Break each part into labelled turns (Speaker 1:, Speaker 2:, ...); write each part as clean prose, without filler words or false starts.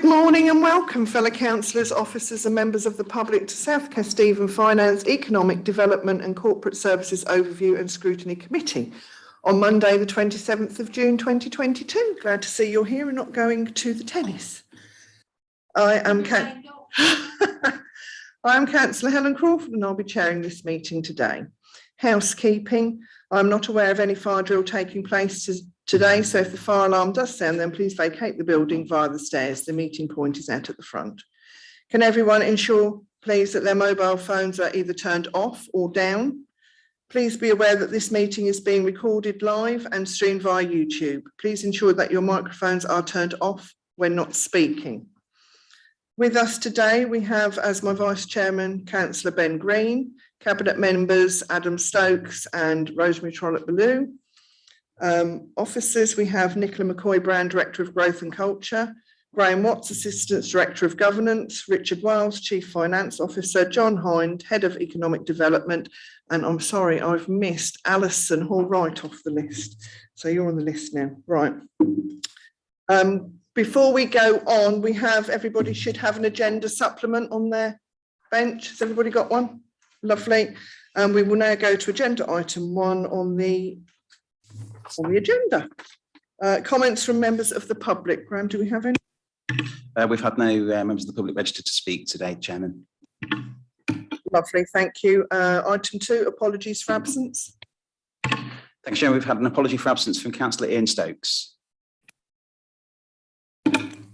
Speaker 1: morning and welcome, fellow councillors, officers and members of the public to South Kesteven Finance, Economic Development and Corporate Services Overview and Scrutiny Committee on Monday the 27th of June 2022. Glad to see you're here and not going to the tennis. I am Councillor Helen Crawford and I'll be chairing this meeting today. Housekeeping. I'm not aware of any fire drill taking place today, so if the fire alarm does sound, then please vacate the building via the stairs. The meeting point is out at the front. Can everyone ensure, please, that their mobile phones are either turned off or down? Please be aware that this meeting is being recorded live and streamed via YouTube. Please ensure that your microphones are turned off when not speaking. With us today, we have, as my Vice Chairman, Councillor Ben Green, Cabinet members Adam Stokes and Rosemary Trollope-Ballou. Officers, we have Nicola McCoy-Brown, Director of Growth and Culture, Graham Watts, Assistant Director of Governance, Richard Wiles, Chief Finance Officer, John Hind, Head of Economic Development, and I'm sorry, I've missed Alison Hall right off the list. So you're on the list now, right. Before we go on, everybody should have an agenda supplement on their bench. Has everybody got one? Lovely. We will now go to agenda item 1 on the agenda. Comments from members of the public. Graham, do we have any?
Speaker 2: We've had no members of the public registered to speak today, Chairman.
Speaker 1: Lovely, thank you. Item 2, apologies for absence.
Speaker 2: Thanks, Chairman. We've had an apology for absence from Councillor Ian Stokes.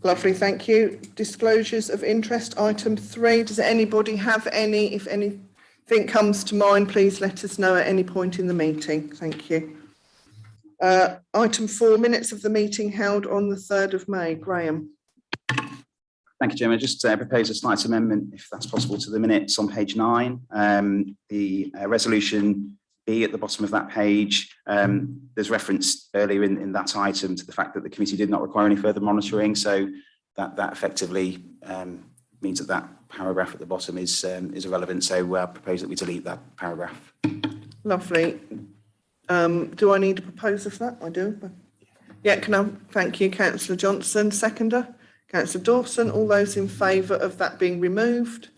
Speaker 1: Lovely, thank you. Disclosures of interest, item 3. Does anybody have any? If anything comes to mind, please let us know at any point in the meeting. Thank you. Item 4, minutes of the meeting held on the 3rd of May. Graham.
Speaker 2: Thank you, Chairman. I just propose a slight amendment, if that's possible, to the minutes on page 9. The resolution B at the bottom of that page, there's reference earlier in that item to the fact that the committee did not require any further monitoring, so that effectively means that paragraph at the bottom is irrelevant, so I propose that we delete that paragraph. Lovely.
Speaker 1: Do I need a proposer for that? I do. Yeah, thank you, Councillor Johnson. Seconder, Councillor Dawson. All those in favour of that being removed?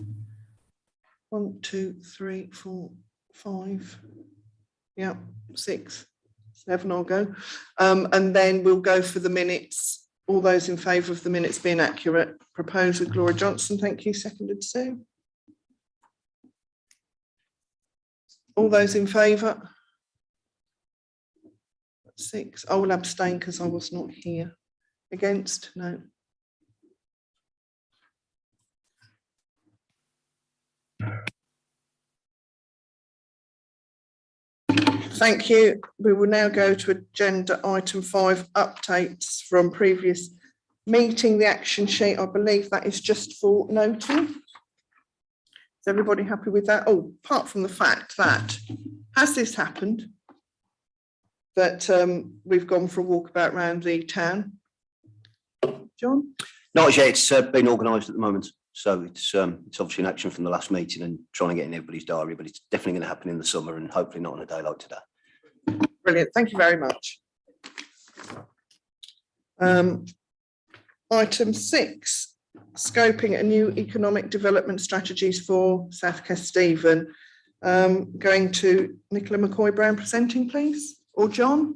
Speaker 1: 1, 2, 3, 4, 5. Yeah, 6, 7. I'll go. And then we'll go for the minutes. All those in favour of the minutes being accurate. Proposed with Gloria Johnson. Thank you. Seconded Sue. All those in favour? 6. I will abstain because I was not here. Against? No. Thank you. We will now go to agenda item 5, updates from previous meeting. The action sheet, I believe that is just for noting. Is everybody happy with that? Oh, apart from the fact that, has this happened? That we've gone for a walkabout around the town. John?
Speaker 3: Not as yet, it's been organised at the moment. So it's obviously an action from the last meeting and trying to get in everybody's diary, but it's definitely going to happen in the summer and hopefully not on a day like today.
Speaker 1: Brilliant, thank you very much. Item 6, scoping a new economic development strategies for South Kesteven. Going to Nicola McCoy-Brown presenting, please. Or John?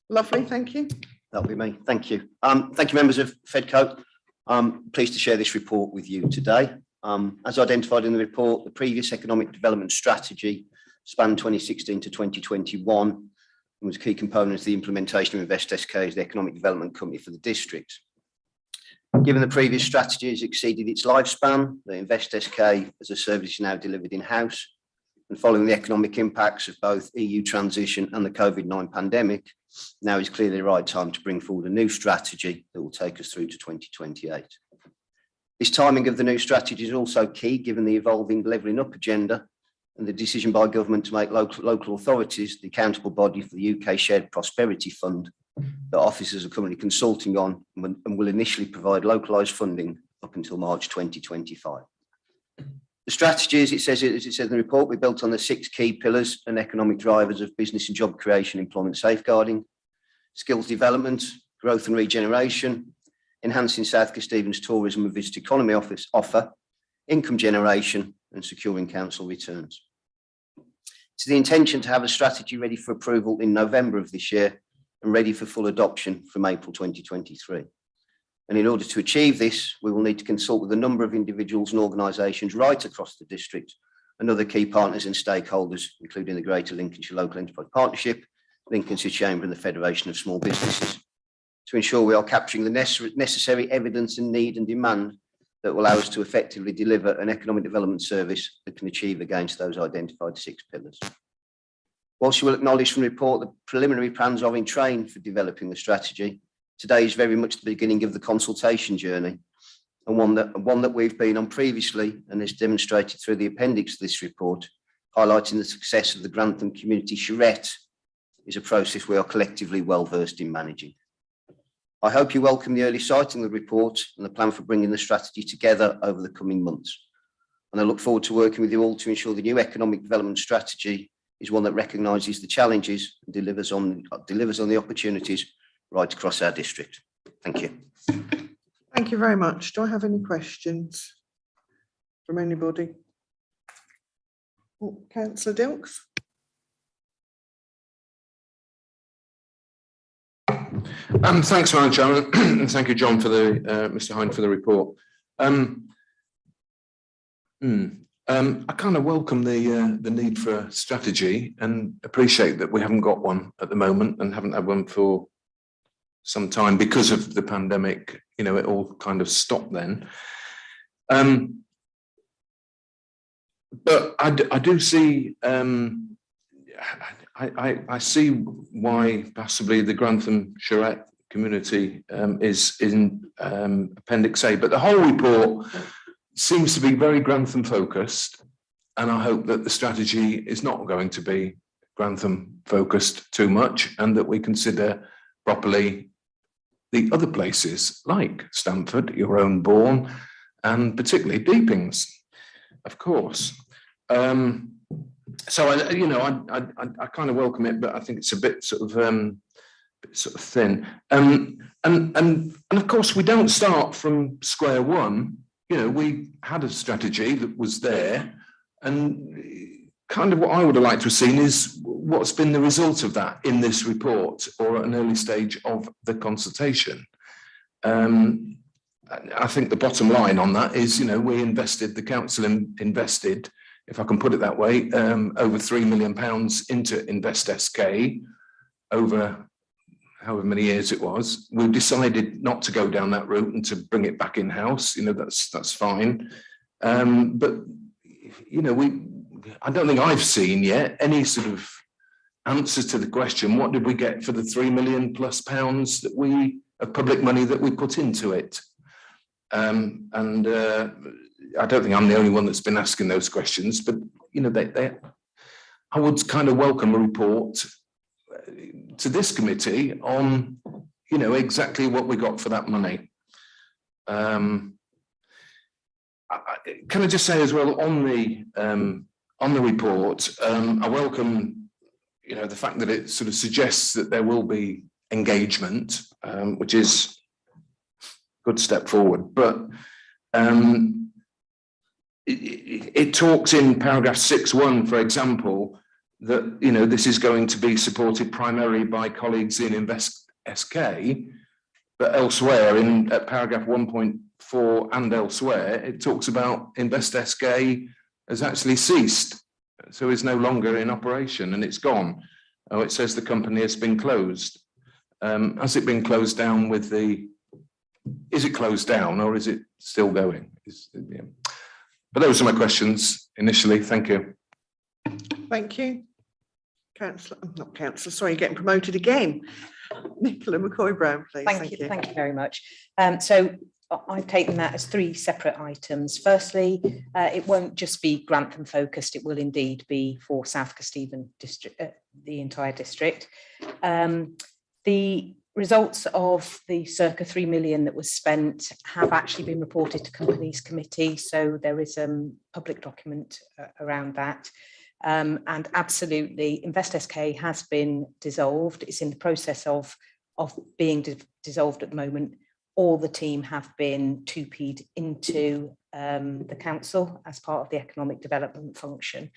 Speaker 1: Lovely, thank you.
Speaker 3: That'll be me. Thank you. Thank you, members of FedCo. I'm pleased to share this report with you today. As identified in the report, the previous economic development strategy spanned 2016 to 2021 and was a key component of the implementation of Invest SK as the economic development company for the district. Given the previous strategy has exceeded its lifespan, the Invest SK as a service is now delivered in-house, and following the economic impacts of both EU transition and the COVID-19 pandemic, now is clearly the right time to bring forward a new strategy that will take us through to 2028. This timing of the new strategy is also key given the evolving levelling up agenda and the decision by government to make local authorities the accountable body for the UK Shared Prosperity Fund that officers are currently consulting on and will initially provide localised funding up until March 2025. The strategy, as it says in the report, we built on the 6 key pillars and economic drivers of business and job creation, employment safeguarding, skills development, growth and regeneration, enhancing South Kesteven's tourism and visitor economy offer, income generation, and securing council returns. It's the intention to have a strategy ready for approval in November of this year and ready for full adoption from April 2023. And in order to achieve this, we will need to consult with a number of individuals and organisations right across the district and other key partners and stakeholders, including the Greater Lincolnshire Local Enterprise Partnership, Lincolnshire Chamber and the Federation of Small Businesses, to ensure we are capturing the necessary evidence and need and demand that will allow us to effectively deliver an economic development service that can achieve against those identified 6 pillars. Whilst you will acknowledge from the report that preliminary plans are in train for developing the strategy, today is very much the beginning of the consultation journey, and one that we've been on previously and is demonstrated through the appendix to this report, highlighting the success of the Grantham Community Charrette is a process we are collectively well versed in managing. I hope you welcome the early sighting of the report and the plan for bringing the strategy together over the coming months. And I look forward to working with you all to ensure the new economic development strategy is one that recognises the challenges and delivers on the opportunities right across our district. Thank you.
Speaker 1: Thank you very much. Do I have any questions from anybody? Oh, Councillor Dilks.
Speaker 4: Thanks, Madam Chairman, and thank you, John, for the Mr. Hine for the report. I kind of welcome the need for a strategy and appreciate that we haven't got one at the moment and haven't had one for some time because of the pandemic. You know, it all kind of stopped then. But I do see. I see why possibly the Grantham Charrette community is in Appendix A, but the whole report seems to be very Grantham focused, and I hope that the strategy is not going to be Grantham focused too much, and that we consider properly the other places like Stamford, your own Bourne, and particularly Deepings, of course. So I kind of welcome it, but I think it's a bit sort of thin. And of course we don't start from square one. You know, we had a strategy that was there, and kind of what I would have liked to have seen is what's been the result of that in this report or at an early stage of the consultation. I think the bottom line on that is, you know, the council invested, if I can put it that way, over £3 million into Invest SK over however many years it was. We've decided not to go down that route and to bring it back in-house. You know, that's fine. But, you know, I don't think I've seen yet any sort of answers to the question, what did we get for the £3 million+ of public money that we put into it? I don't think I'm the only one that's been asking those questions, but you know, I would kind of welcome a report to this committee on, you know, exactly what we got for that money. Can I just say as well on the report, I welcome, you know, the fact that it sort of suggests that there will be engagement, which is a good step forward, but it talks in paragraph 6.1, for example, that, you know, this is going to be supported primarily by colleagues in Invest SK, but elsewhere at paragraph 1.4 and elsewhere, it talks about Invest SK has actually ceased, so is no longer in operation and it's gone. Oh, it says the company has been closed. Has it been closed down is it closed down or is it still going? Yeah. But those are my questions initially. Thank you.
Speaker 1: Thank you. Not councillor, sorry, you're getting promoted again. Nicola McCoy-Brown, please.
Speaker 5: Thank you very much. So I've taken that as 3 separate items. Firstly, it won't just be Grantham focused, it will indeed be for South Kesteven district, the entire district. The results of the circa 3 million that was spent have actually been reported to Companies Committee, so there is a public document around that. And absolutely, Invest SK has been dissolved. It's in the process of being dissolved at the moment. all the team have been 2P'd into the council as part of the economic development function.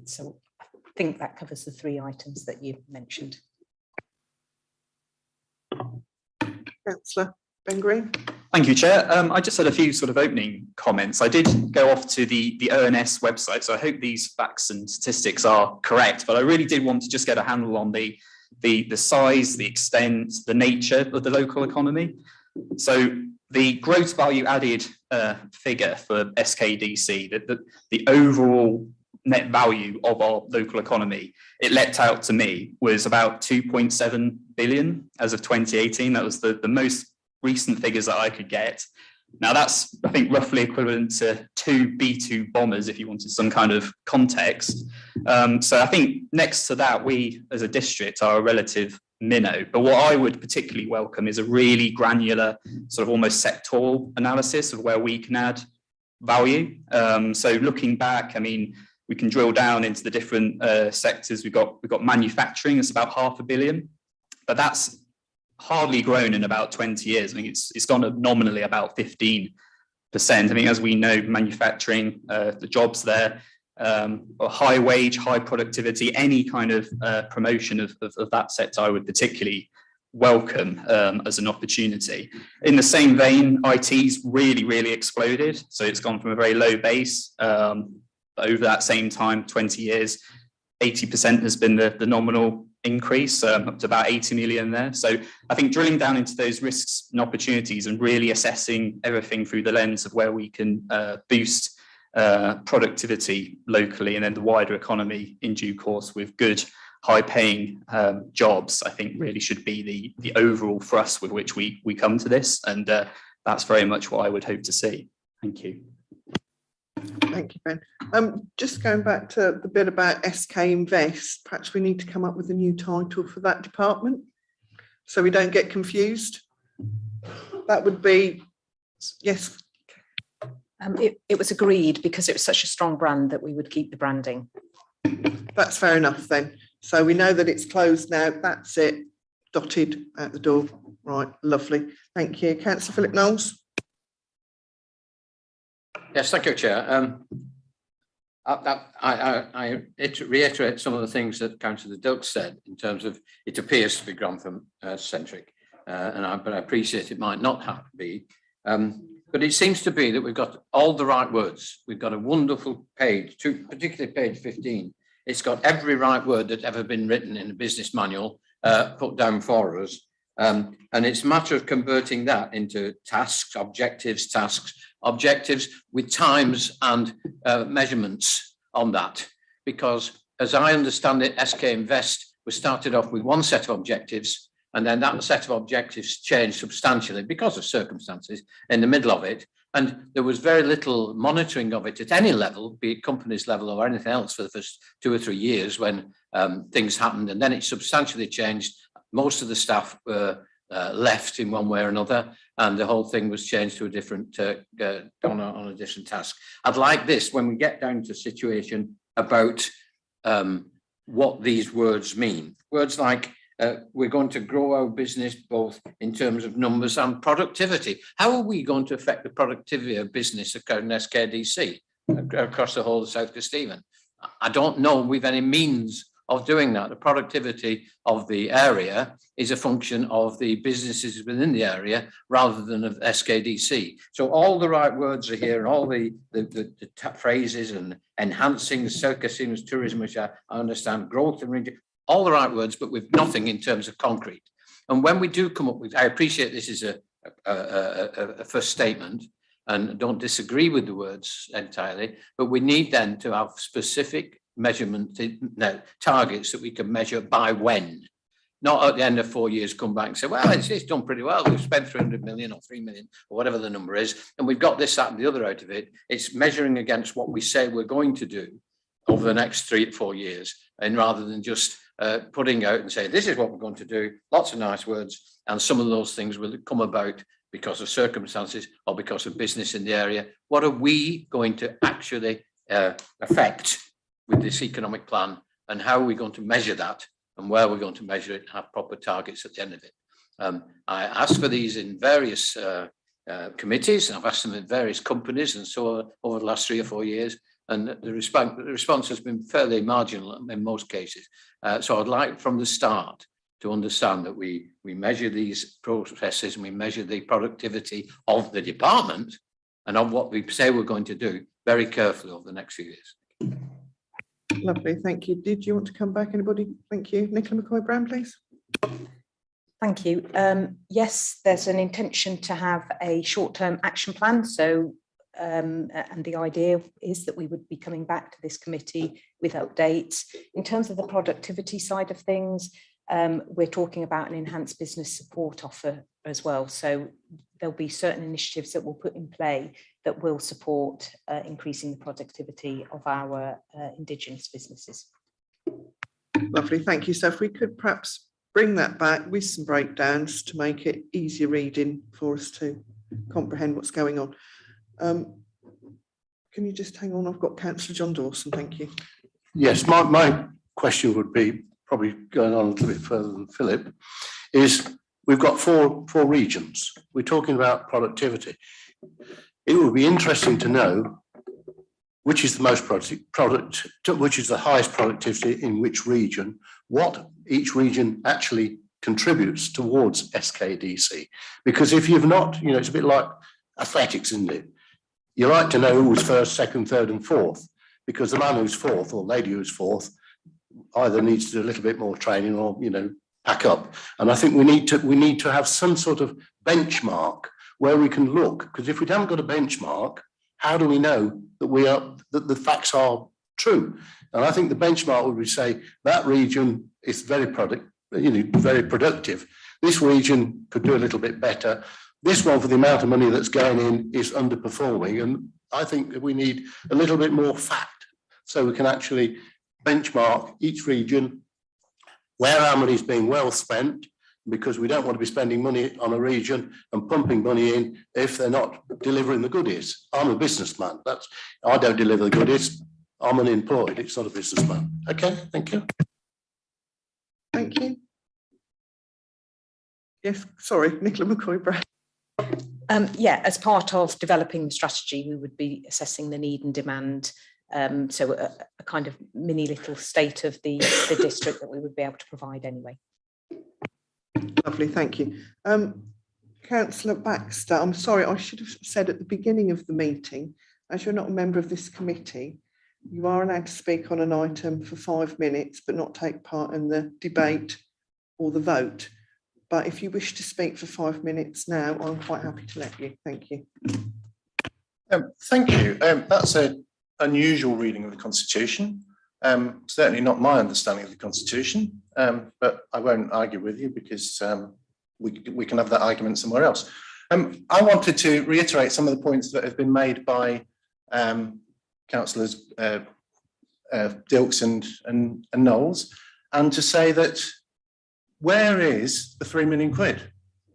Speaker 5: So I think that covers the 3 items that you mentioned.
Speaker 1: Councillor Ben Green.
Speaker 6: Thank you, Chair. I just had a few sort of opening comments. I did go off to the ONS website, so I hope these facts and statistics are correct, but I really did want to just get a handle on the size, the extent, the nature of the local economy. So the gross value added figure for SKDC, the overall net value of our local economy, it leapt out to me was about 2.7 billion as of 2018. That was the most recent figures that I could get. Now that's, I think, roughly equivalent to 2 B-2 bombers, if you wanted some kind of context. So I think next to that, we as a district are a relative minnow. But what I would particularly welcome is a really granular, sort of almost sectoral analysis of where we can add value. So looking back, I mean, we can drill down into the different sectors. We've got manufacturing, it's about 500 million, but that's hardly grown in about 20 years. I think it's gone up nominally about 15%. I mean, as we know, manufacturing, the jobs there, high wage, high productivity, any kind of promotion of that sector, I would particularly welcome as an opportunity. In the same vein, IT's really exploded. So it's gone from a very low base. Over that same time, 20 years, 80% has been the nominal increase, up to about 80 million there. So I think drilling down into those risks and opportunities and really assessing everything through the lens of where we can boost productivity locally and then the wider economy in due course with good, high-paying jobs, I think really should be the overall thrust with which we come to this. And that's very much what I would hope to see. Thank you.
Speaker 1: Thank you, Ben. Just going back to the bit about SK Invest, perhaps we need to come up with a new title for that department so we don't get confused. That would be, yes.
Speaker 5: It was agreed because it was such a strong brand that we would keep the branding.
Speaker 1: That's fair enough then. So we know that it's closed now. That's it. Dotted out the door. Right, lovely. Thank you. Councillor Philip Knowles.
Speaker 7: Yes, thank you, Chair. I reiterate some of the things that Councillor Dilk said in terms of it appears to be Grantham centric, but I appreciate it might not have to be. But it seems to be that we've got all the right words. We've got a wonderful page, particularly page 15. It's got every right word that's ever been written in a business manual put down for us. And it's a matter of converting that into tasks, objectives with times and measurements on that. Because as I understand it, SK Invest was started off with one set of objectives, and then that set of objectives changed substantially because of circumstances in the middle of it. And there was very little monitoring of it at any level, be it companies level or anything else, for the first 2 or 3 years when things happened. And then it substantially changed. Most of the staff were left in one way or another, and the whole thing was changed to a different on a different task. I'd like this when we get down to a situation about what these words mean. Words like we're going to grow our business both in terms of numbers and productivity. How are we going to affect the productivity of business according to SKDC across the whole of South Kesteven? I don't know we've any means of doing that. The productivity of the area is a function of the businesses within the area rather than of SKDC. So all the right words are here, and all the phrases and enhancing South Kesteven's tourism, which I understand, growth and region, all the right words, but with nothing in terms of concrete. And when we do come up with, I appreciate this is a first statement and don't disagree with the words entirely, but we need then to have specific measurement targets that we can measure by when, not at the end of 4 years come back and say, well, it's done pretty well, we've spent 300 million or 3 million or whatever the number is, and we've got this, that and the other out of it. It's measuring against what we say we're going to do over the next 3 to 4 years, and rather than just putting out and say this is what we're going to do, lots of nice words, and some of those things will come about because of circumstances or because of business in the area. What are we going to actually affect with this economic plan, and how are we going to measure that, and where we're going to measure it and have proper targets at the end of it? I asked for these in various committees, and I've asked them in various companies and so on over the last 3 or 4 years, and the response has been fairly marginal in most cases. So I'd like from the start to understand that we measure these processes and we measure the productivity of the department and of what we say we're going to do very carefully over the next few years.
Speaker 1: Lovely, thank you. Did you want to come back, anybody? Thank you. Nicola McCoy-Brown, please.
Speaker 5: Thank you. Yes, there's an intention to have a short-term action plan. So, and the idea is that we would be coming back to this committee with updates. In terms of the productivity side of things, we're talking about an enhanced business support offer as well. So there'll be certain initiatives that we'll put in play that will support increasing the productivity of our Indigenous businesses.
Speaker 1: Lovely, thank you. So if we could perhaps bring that back with some breakdowns to make it easier reading for us to comprehend what's going on. Can you just hang on? I've got Councillor John Dawson, thank you.
Speaker 8: Yes, my question would be, probably going on a little bit further than Philip, is we've got four regions. We're talking about productivity. It would be interesting to know which is the most which is the highest productivity in which region, what each region actually contributes towards SKDC. Because if you've not, it's a bit like athletics, isn't it? You like to know who was first, second, third, and fourth, because the man who's fourth or lady who's fourth either needs to do a little bit more training or, pack up. And I think we need to have some sort of benchmark where we can look, because if we haven't got a benchmark, how do we know that the facts are true? And I think the benchmark would be say that region is very productive. This region could do a little bit better. This one, for the amount of money that's going in, is underperforming. And I think that we need a little bit more fact so we can actually benchmark each region, where our money is being well spent, because we don't want to be spending money on a region and pumping money in if they're not delivering the goodies. I'm a businessman. I don't deliver the goodies. I'm unemployed. It's not a businessman. Okay, thank you.
Speaker 1: Thank you. Yes, sorry, Nicola McCoy-Brown.
Speaker 5: Yeah, as part of developing the strategy, we would be assessing the need and demand. So a kind of mini little state of the district that we would be able to provide anyway.
Speaker 1: Lovely, thank you. Councillor Baxter, I'm sorry, I should have said at the beginning of the meeting, as you're not a member of this committee, you are allowed to speak on an item for 5 minutes, but not take part in the debate or the vote. But if you wish to speak for 5 minutes now, I'm quite happy to let you. Thank you.
Speaker 9: Thank you. That's an unusual reading of the Constitution. Certainly not my understanding of the Constitution, but I won't argue with you because we can have that argument somewhere else. I wanted to reiterate some of the points that have been made by Councillors Dilks and Knowles, and to say that where is the £3 million?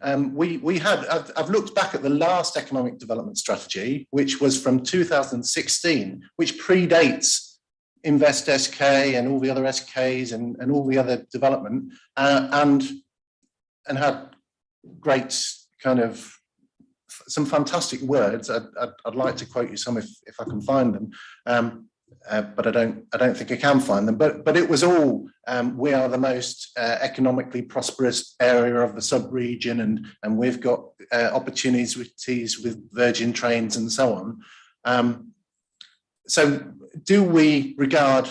Speaker 9: I've looked back at the last economic development strategy, which was from 2016, which predates Invest SK and all the other SKs and all the other development, and had great kind of some fantastic words. I'd like to quote you some if I can find them, but I don't think I can find them. But it was all we are the most economically prosperous area of the sub-region, and we've got opportunities with Virgin Trains and so on. So do we regard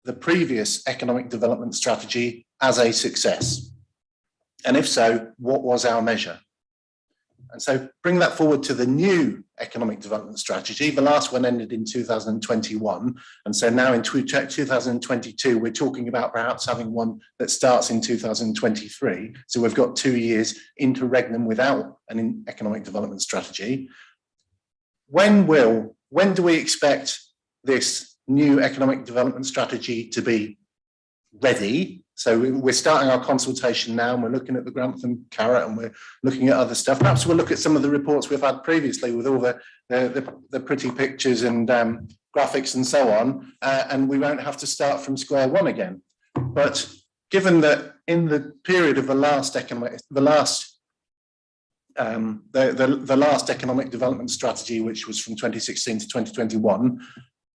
Speaker 9: the previous economic development strategy as a success? And if so, what was our measure? And so bring that forward to the new economic development strategy. The last one ended in 2021. And so now in 2022, we're talking about perhaps having one that starts in 2023. So we've got 2 years interregnum without an economic development strategy. When do we expect this new economic development strategy to be ready? So we're starting our consultation now, and we're looking at the Grantham Carrot, and we're looking at other stuff. Perhaps we'll look at some of the reports we've had previously with all the pretty pictures and graphics and so on, and we won't have to start from square one again. But given that in the period of the last economic development strategy, which was from 2016 to 2021,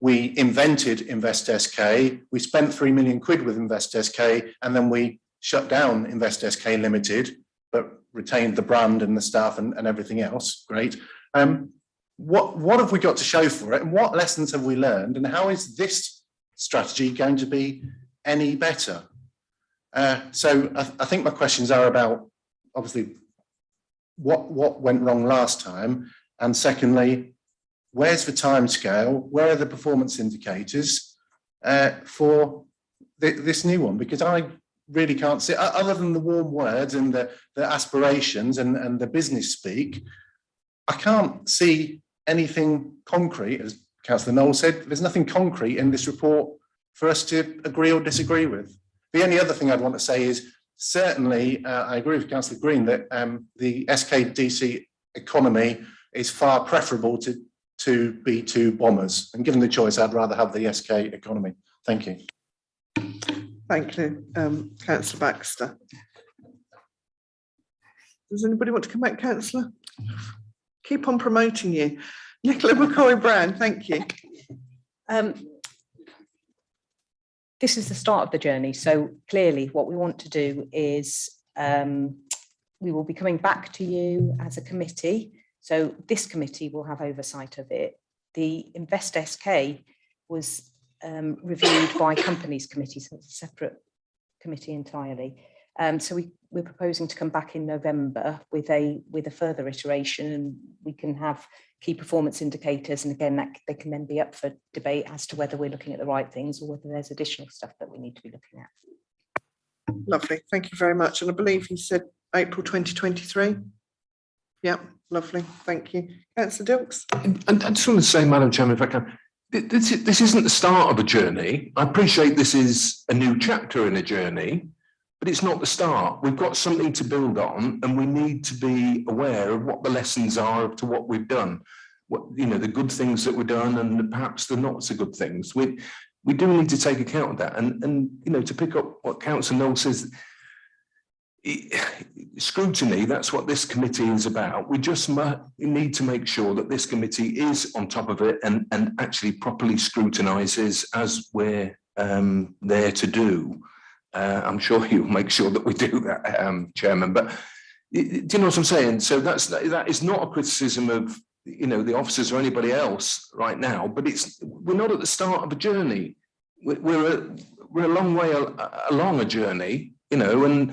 Speaker 9: we invented Invest SK. We spent 3 million quid with Invest SK, and then we shut down Invest SK Limited, but retained the brand and the staff and everything else. Great. What have we got to show for it, and what lessons have we learned, and how is this strategy going to be any better? So I think my questions are about, obviously, what went wrong last time, and secondly, where's the timescale? Where are the performance indicators for this new one? Because I really can't see, other than the warm words and the aspirations and the business speak, I can't see anything concrete. As Councillor Knowles said, there's nothing concrete in this report for us to agree or disagree with. The only other thing I'd want to say is, certainly, I agree with Councillor Green that the SKDC economy is far preferable to B2 bombers. And given the choice, I'd rather have the SK economy. Thank you.
Speaker 1: Thank you, Councillor Baxter. Does anybody want to come back, Councillor? Keep on promoting you. Nicola McCoy-Brown, thank you.
Speaker 5: This is the start of the journey. So clearly what we want to do is we will be coming back to you as a committee. So this committee will have oversight of it. The Invest SK was reviewed by Companies Committee, so it's a separate committee entirely. So we're proposing to come back in November with a further iteration, and we can have key performance indicators, and again they can then be up for debate as to whether we're looking at the right things or whether there's additional stuff that we need to be looking at.
Speaker 1: Lovely, thank you very much. And I believe you said April 2023. Yeah, lovely, thank you. Councillor Dilks.
Speaker 4: And I just want to say, Madam Chairman, if I can, this isn't the start of a journey. I appreciate this is a new chapter in a journey, but it's not the start. We've got something to build on, and we need to be aware of what the lessons are to what we've done. What, you know, the good things that we've done, and perhaps the not so good things. We do need to take account of that. And you know, to pick up what Councillor Knowles says, scrutiny, that's what this committee is about. We just need to make sure that this committee is on top of it and actually properly scrutinises as we're there to do. I'm sure you'll make sure that we do that, Chairman, but do you know what I'm saying? So that is not a criticism of, you know, the officers or anybody else right now, but we're not at the start of a journey. We're a long way along a journey, you know, and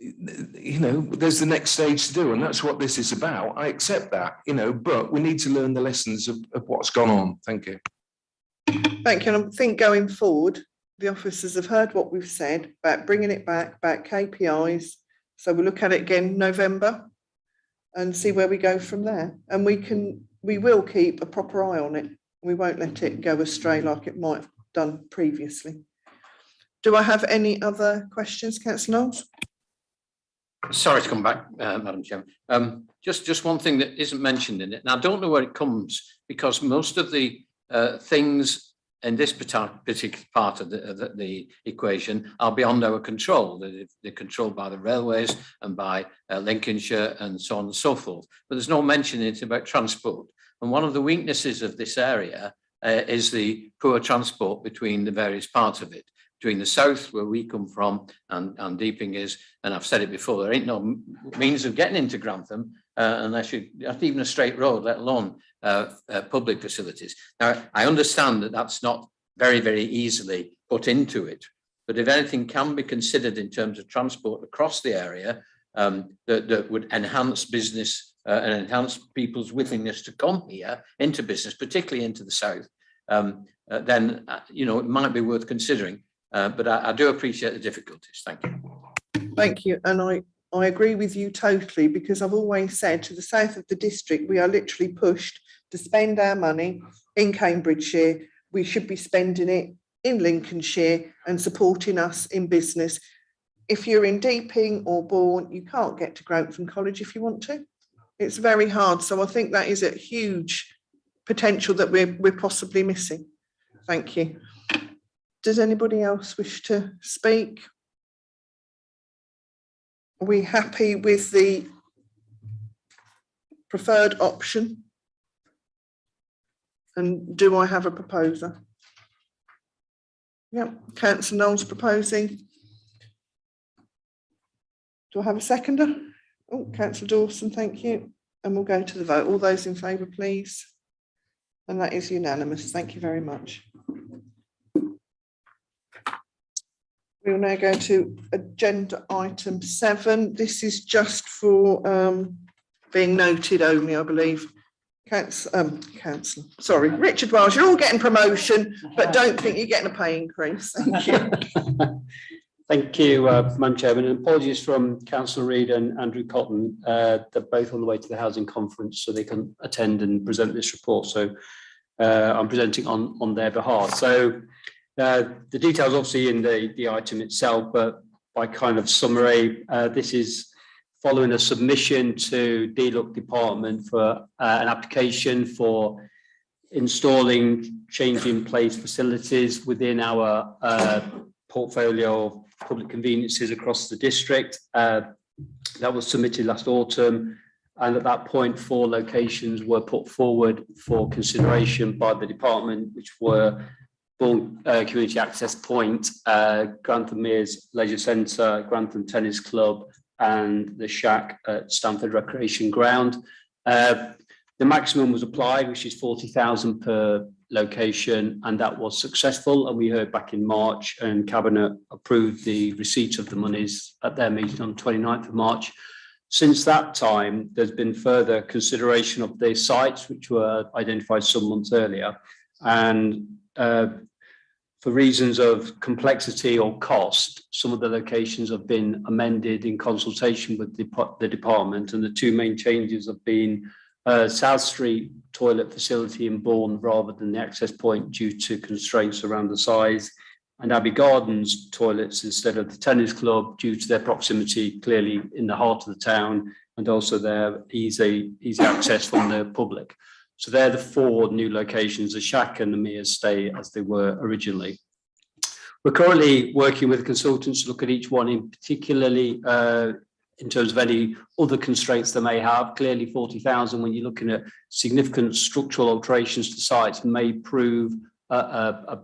Speaker 4: you know, there's the next stage to do, and that's what this is about. I accept that, you know, but we need to learn the lessons of what's gone on. Thank you.
Speaker 1: Thank you. And I think going forward, the officers have heard what we've said about bringing it back, about KPIs. So we'll look at it again November and see where we go from there. And we will keep a proper eye on it. We won't let it go astray like it might have done previously. Do I have any other questions, Councillor Knowles?
Speaker 7: Sorry to come back, Madam Chairman. Just one thing that isn't mentioned in it, and I don't know where it comes, because most of the things in this particular part of the equation are beyond our control. They're controlled by the railways and by Lincolnshire and so on and so forth. But there's no mention in it about transport. And one of the weaknesses of this area is the poor transport between the various parts of it. Between the south, where we come from, and Deeping is, and I've said it before, there ain't no means of getting into Grantham unless not even a straight road, let alone public facilities. Now, I understand that that's not very, very easily put into it, but if anything can be considered in terms of transport across the area, that would enhance business and enhance people's willingness to come here into business, particularly into the south, then you know, it might be worth considering. But I do appreciate the difficulties. Thank you.
Speaker 1: Thank you. And I agree with you totally, because I've always said to the south of the district, we are literally pushed to spend our money in Cambridgeshire. We should be spending it in Lincolnshire and supporting us in business. If you're in Deeping or Bourne, you can't get to Grantham College if you want to. It's very hard. So I think that is a huge potential that we're possibly missing. Thank you. Does anybody else wish to speak? Are we happy with the preferred option? And do I have a proposer? Yep, Councillor Knowles proposing. Do I have a seconder? Oh, Councillor Dawson, thank you. And we'll go to the vote. All those in favour, please. And that is unanimous. Thank you very much. We will now go to agenda item 7. This is just for being noted only, I believe. Councillor, sorry, Richard Wells, you're all getting promotion, but don't think you're getting a pay increase. Thank you.
Speaker 10: Thank you, Madam Chairman, and apologies from Councillor Reid and Andrew Cotton. They're both on the way to the housing conference so they can attend and present this report. So I'm presenting on their behalf. So the details obviously in the item itself, but by kind of summary, this is following a submission to DLUC Department for an application for installing change-in-place facilities within our portfolio of public conveniences across the district. That was submitted last autumn, and at that point 4 locations were put forward for consideration by the department, which were Bourne Community Access Point, Grantham Mears Leisure Centre, Grantham Tennis Club, and the Shack at Stamford Recreation Ground. The maximum was applied, which is 40,000 per location, and that was successful. And we heard back in March, and Cabinet approved the receipt of the monies at their meeting on 29th of March. Since that time, there's been further consideration of the sites, which were identified some months earlier. And for reasons of complexity or cost, some of the locations have been amended in consultation with the department, and the 2 main changes have been South Street toilet facility in Bourne rather than the access point due to constraints around the size, and Abbey Gardens toilets instead of the tennis club due to their proximity clearly in the heart of the town, and also their easy access from the public. So they're the 4 new locations. The Shack and the Mears stay as they were originally. We're currently working with consultants to look at each one in particularly in terms of any other constraints they may have. Clearly 40,000, when you're looking at significant structural alterations to sites, may prove a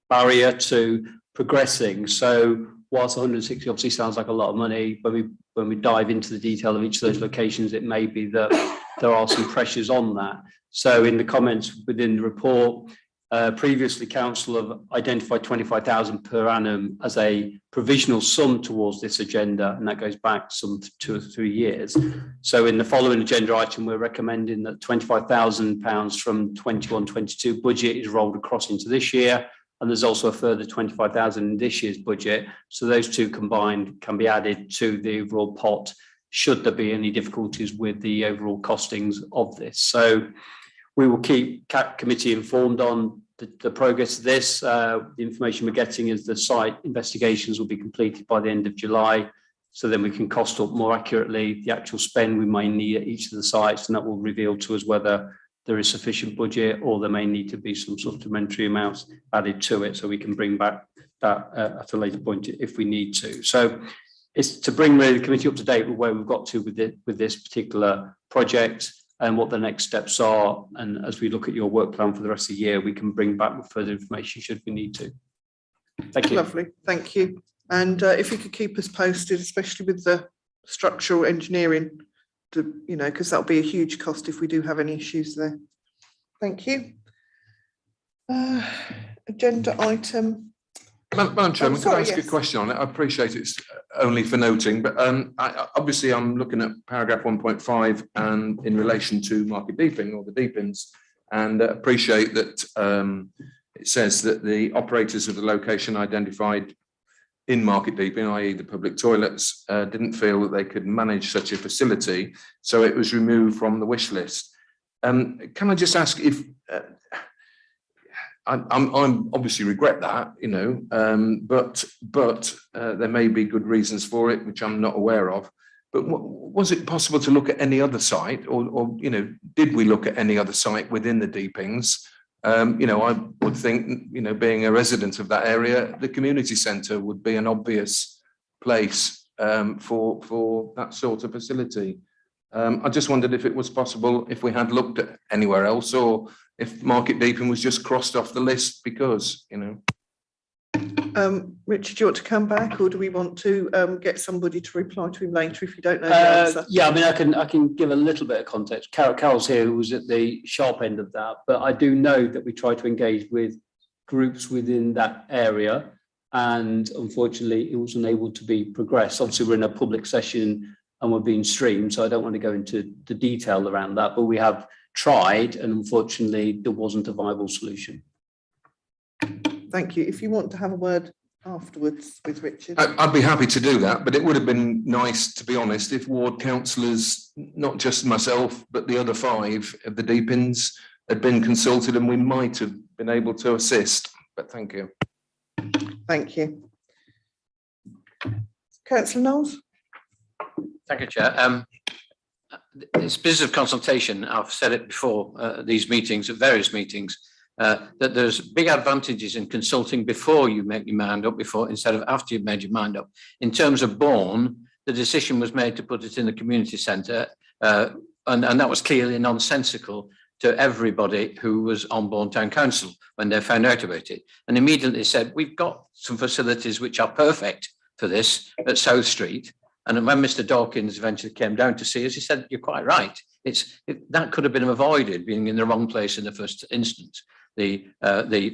Speaker 10: barrier to progressing. So whilst 160 obviously sounds like a lot of money, when we dive into the detail of each of those locations, it may be that there are some pressures on that. So in the comments within the report, previously council have identified 25,000 per annum as a provisional sum towards this agenda, and that goes back some 2 or 3 years. So in the following agenda item, we're recommending that £25,000 from 21-22 budget is rolled across into this year, and there's also a further 25,000 in this year's budget. So those 2 combined can be added to the overall pot should there be any difficulties with the overall costings of this. So we will keep CAP committee informed on the progress of this. The information we're getting is the site investigations will be completed by the end of July. So then we can cost up more accurately the actual spend we may need at each of the sites, and that will reveal to us whether there is sufficient budget or there may need to be some supplementary amounts added to it, so we can bring back that at a later point if we need to. So it's to bring really the committee up to date with where we've got to with this particular project and what the next steps are. And as we look at your work plan for the rest of the year, we can bring back with further information should we need to. Thank you.
Speaker 1: Lovely, thank you. And if you could keep us posted, especially with the structural engineering, because that'll be a huge cost if we do have any issues there. Thank you. Agenda item.
Speaker 4: Madam Chairman,
Speaker 1: sorry,
Speaker 4: can I ask
Speaker 1: yes.
Speaker 4: a question on it? I appreciate it's only for noting, but obviously I'm looking at paragraph 1.5 and in relation to market deeping or the deepings, and appreciate that it says that the operators of the location identified in market deeping, i.e. the public toilets, didn't feel that they could manage such a facility, so it was removed from the wish list. Can I just ask if I'm obviously regret that, but there may be good reasons for it, which I'm not aware of. But was it possible to look at any other site, or did we look at any other site within the deepings? I would think, being a resident of that area, the community centre would be an obvious place for that sort of facility. I just wondered if it was possible, if we had looked at anywhere else, or if market deeping was just crossed off the list because, you know.
Speaker 1: Richard, do you want to come back, or do we want to get somebody to reply to him later if you don't know the answer?
Speaker 10: Yeah, I mean, I can give a little bit of context. Carol's here, who was at the sharp end of that, but I do know that we try to engage with groups within that area, and unfortunately, it was unable to be progressed. Obviously, we're in a public session and we're being streamed, so I don't want to go into the detail around that, but we have tried, and unfortunately, there wasn't a viable solution.
Speaker 1: Thank you. If you want to have a word afterwards with Richard.
Speaker 4: I'd be happy to do that, but it would have been nice, to be honest, if ward councillors, not just myself, but the other 5 of the Deepins had been consulted, and we might have been able to assist. But thank you.
Speaker 1: Thank you. Councillor Knowles?
Speaker 7: Thank you, Chair. This business of consultation, I've said it before, these meetings, at various meetings, that there's big advantages in consulting before you make your mind up, instead of after you've made your mind up. In terms of Bourne, the decision was made to put it in the community centre, and that was clearly nonsensical to everybody who was on Bourne Town Council when they found out about it, and immediately said, we've got some facilities which are perfect for this at South Street. And when Mr. Dawkins eventually came down to see us, he said, you're quite right. That could have been avoided, being in the wrong place in the first instance. The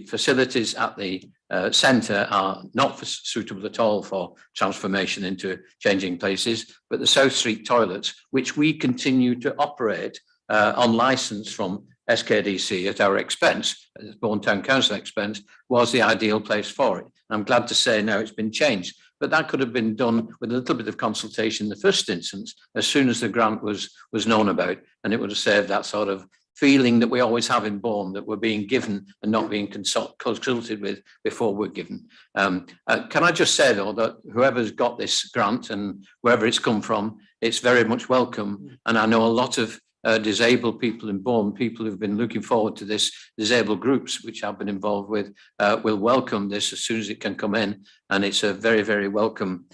Speaker 7: facilities at the centre are not suitable at all for transformation into changing places, but the South Street toilets, which we continue to operate on licence from SKDC at our expense, at Bourne Town Council expense, was the ideal place for it. I'm glad to say now it's been changed, but that could have been done with a little bit of consultation in the first instance, as soon as the grant was known about, and it would have saved that sort of feeling that we always have in Bourne, that we're being given and not being consulted with before we're given. Can I just say, though, that whoever's got this grant and wherever it's come from, it's very much welcome. And I know a lot of disabled people in Bourne, people who've been looking forward to this, disabled groups, which I've been involved with, will welcome this as soon as it can come in. And it's a very, very welcome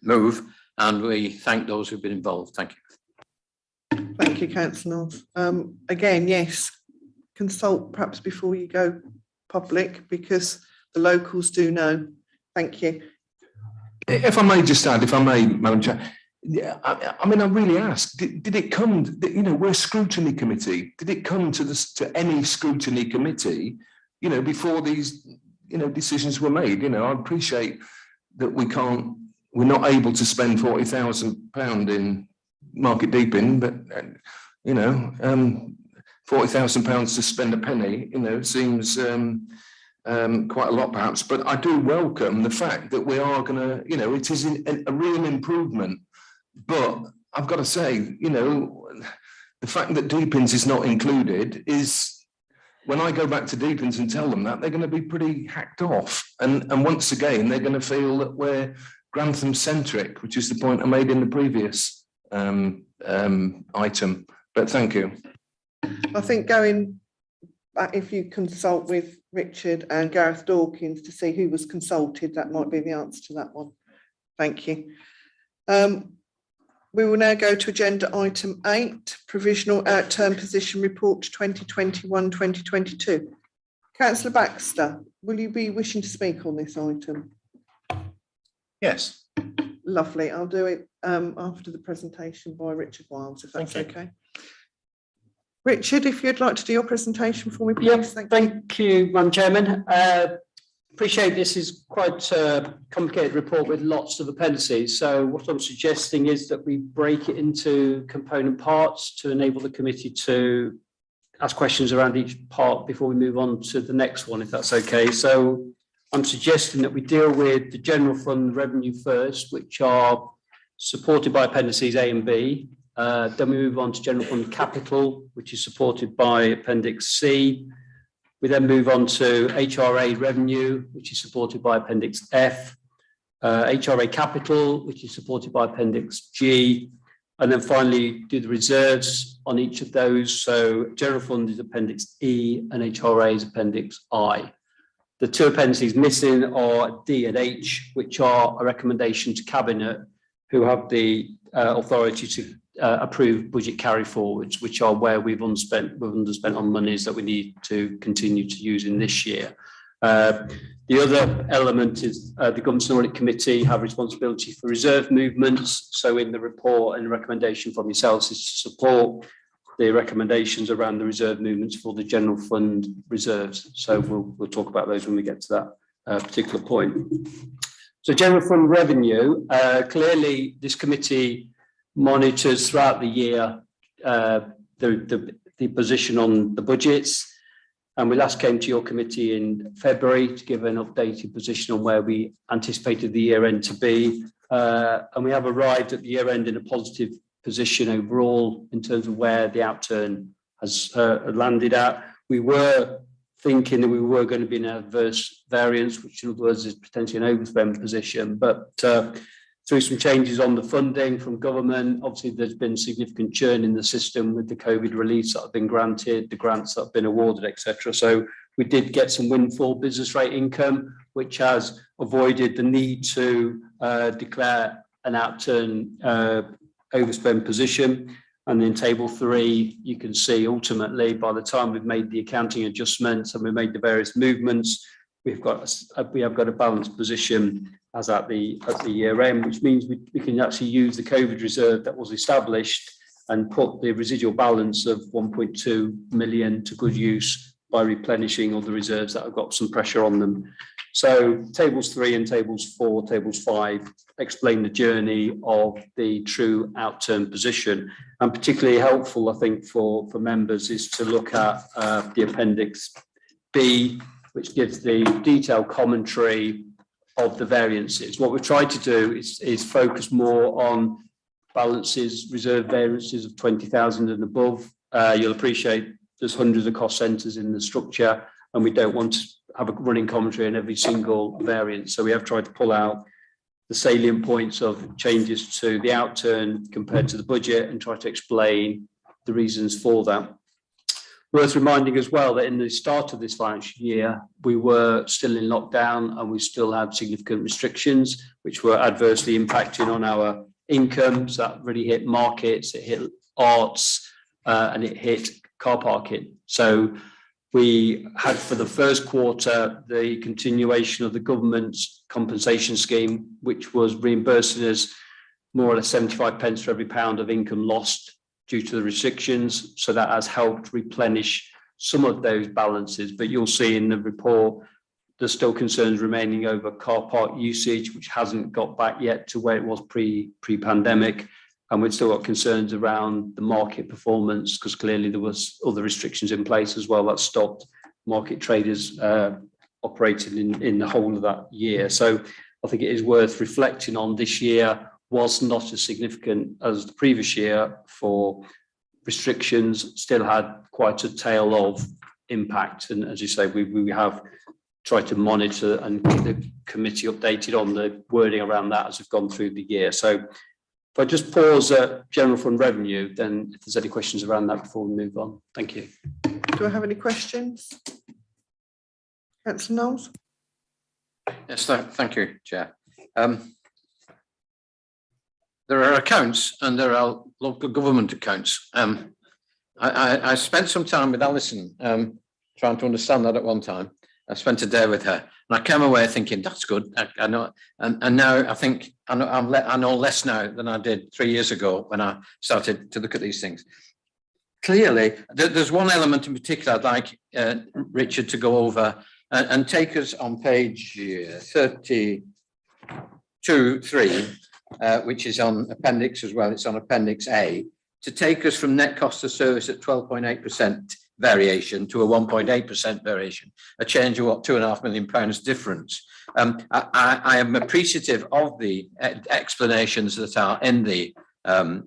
Speaker 7: move. And we thank those who've been involved. Thank you.
Speaker 1: Thank you, Councillor Knowles. Again, yes, consult perhaps before you go public, because the locals do know. Thank you.
Speaker 4: If I may just add, if I may, Madam Chair, yeah, I mean, I really ask, did it come, you know, we're a scrutiny committee, did it come to any scrutiny committee, you know, before these, you know, decisions were made? You know, I appreciate that we're not able to spend £40,000 in market deeping, but, you know, £40,000 to spend a penny, you know, seems quite a lot perhaps, but I do welcome the fact that we are going to, you know, it is a real improvement. But I've got to say, you know, the fact that Deepins is not included is, when I go back to Deepins and tell them that, they're going to be pretty hacked off. And once again, they're going to feel that we're Grantham centric, which is the point I made in the previous item. But thank you.
Speaker 1: I think going back, if you consult with Richard and Gareth Dawkins to see who was consulted, that might be the answer to that one. Thank you. We will now go to agenda item 8, provisional outturn position report 2021-2022. Councillor Baxter, will you be wishing to speak on this item?
Speaker 9: Yes.
Speaker 1: Lovely. I'll do it after the presentation by Richard Wiles, if that's okay. Richard, if you'd like to do your presentation for me, please.
Speaker 10: Yep, thank you, Madam Chairman. Appreciate this is quite a complicated report with lots of appendices. So what I'm suggesting is that we break it into component parts to enable the committee to ask questions around each part before we move on to the next one, if that's okay. So I'm suggesting that we deal with the general fund revenue first, which are supported by appendices A and B. Then we move on to general fund capital, which is supported by appendix C. We then move on to HRA revenue, which is supported by appendix F, HRA capital, which is supported by appendix G, and then finally do the reserves on each of those. So general fund is appendix E and HRA is appendix I. The two appendices missing are D and H, which are a recommendation to Cabinet, who have the authority to approve budget carry forwards, which are where we've underspent on monies that we need to continue to use in this year. The other element is the Governance and Audit Committee have responsibility for reserve movements. So in the report and recommendation from yourselves is to support the recommendations around the reserve movements for the general fund reserves. So we'll talk about those when we get to that particular point. So general fund revenue, clearly this committee monitors throughout the year the position on the budgets. And we last came to your committee in February to give an updated position on where we anticipated the year end to be. And we have arrived at the year end in a positive position overall in terms of where the outturn has landed at. We were thinking that we were going to be in an adverse variance, which in other words is potentially an overspend position. But through some changes on the funding from government, obviously there's been significant churn in the system with the COVID reliefs that have been granted, the grants that have been awarded, etc. So we did get some windfall business rate income, which has avoided the need to declare an outturn overspend position. And in table 3, you can see ultimately by the time we've made the accounting adjustments and we made the various movements, we have got a balanced position as at the year end, which means we can actually use the COVID reserve that was established and put the residual balance of 1.2 million to good use by replenishing all the reserves that have got some pressure on them. So tables 3 and tables 4, tables 5 explain the journey of the true outturn position. And particularly helpful, I think, for members is to look at the appendix B, which gives the detailed commentary of the variances. What we've tried to do is focus more on balances, reserve variances of 20,000 and above. You'll appreciate there's hundreds of cost centres in the structure, and we don't want to have a running commentary on every single variance. So we have tried to pull out the salient points of changes to the outturn compared to the budget and try to explain the reasons for that. Worth reminding as well that in the start of this financial year, we were still in lockdown and we still had significant restrictions, which were adversely impacting on our incomes. That really hit markets, it hit arts, and it hit car parking. So we had for the first quarter the continuation of the government's compensation scheme, which was reimbursing us more or less 75 pence for every pound of income lost due to the restrictions. So that has helped replenish some of those balances. But you'll see in the report, there's still concerns remaining over car park usage, which hasn't got back yet to where it was pre-pandemic. And we've still got concerns around the market performance, because clearly there was other restrictions in place as well that stopped market traders operating in the whole of that year. So I think it is worth reflecting on this year was not as significant as the previous year for restrictions, still had quite a tail of impact. And as you say, we have tried to monitor and keep the committee updated on the wording around that as we've gone through the year. So if I just pause at general fund revenue, then if there's any questions around that before we move on. Thank you.
Speaker 1: Do I have any questions? Councillor Knowles?
Speaker 7: Yes, thank you, Chair. There are accounts and there are local government accounts. I spent some time with Alison trying to understand that at one time. I spent a day with her and I came away thinking, that's good. I know, and now I think I know less now than I did 3 years ago when I started to look at these things. Clearly, there's one element in particular I'd like Richard to go over and take us on page 32(3). Which is on appendix as well, it's on appendix A, to take us from net cost of service at 12.8% variation to a 1.8% variation, a change of what, £2.5 million difference. I am appreciative of the explanations that are in the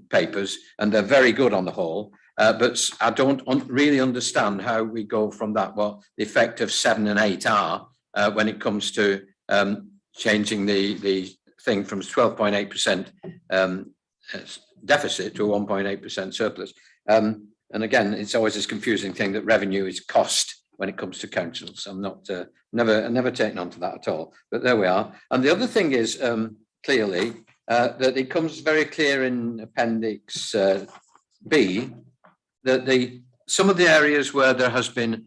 Speaker 7: papers, and they're very good on the whole, but I don't really understand how we go from that, what the effect of 7 and 8 are when it comes to changing the thing from 12.8% deficit to a 1.8% surplus. And again, it's always this confusing thing that revenue is cost when it comes to councils. I'm not never taken on to that at all. But there we are. And the other thing is clearly that it comes very clear in Appendix B that some of the areas where there has been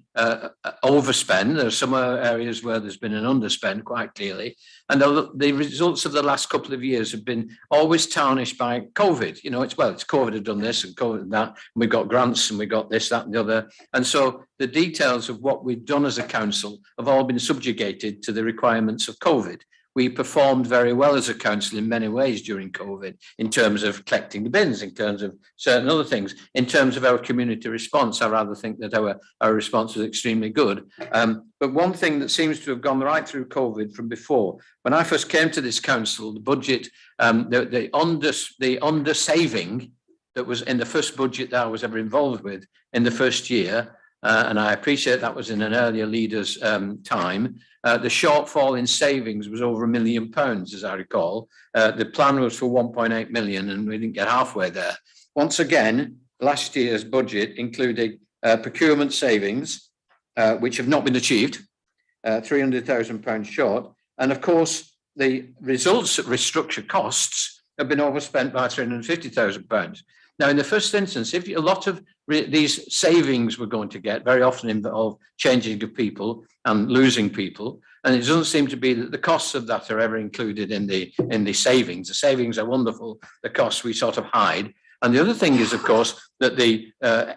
Speaker 7: overspend, there are some areas where there's been an underspend quite clearly, and the results of the last couple of years have been always tarnished by COVID. You know, it's COVID had done this and COVID that, and we've got grants and we've got this, that and the other. And so the details of what we've done as a council have all been subjugated to the requirements of COVID. We performed very well as a council in many ways during COVID, in terms of collecting the bins, in terms of certain other things, in terms of our community response. I rather think that our response was extremely good. But one thing that seems to have gone right through COVID from before, when I first came to this council, the budget, the under saving that was in the first budget that I was ever involved with in the first year, and I appreciate that was in an earlier leader's time. The shortfall in savings was over £1 million, as I recall. The plan was for 1.8 million, and we didn't get halfway there. Once again, last year's budget included procurement savings, which have not been achieved, £300,000 short. And of course, the results at restructure costs have been overspent by £350,000. Now, in the first instance, if a lot of these savings we're going to get very often involve changing of people and losing people, and it doesn't seem to be that the costs of that are ever included in the savings. The savings are wonderful. The costs we sort of hide. And the other thing is, of course, that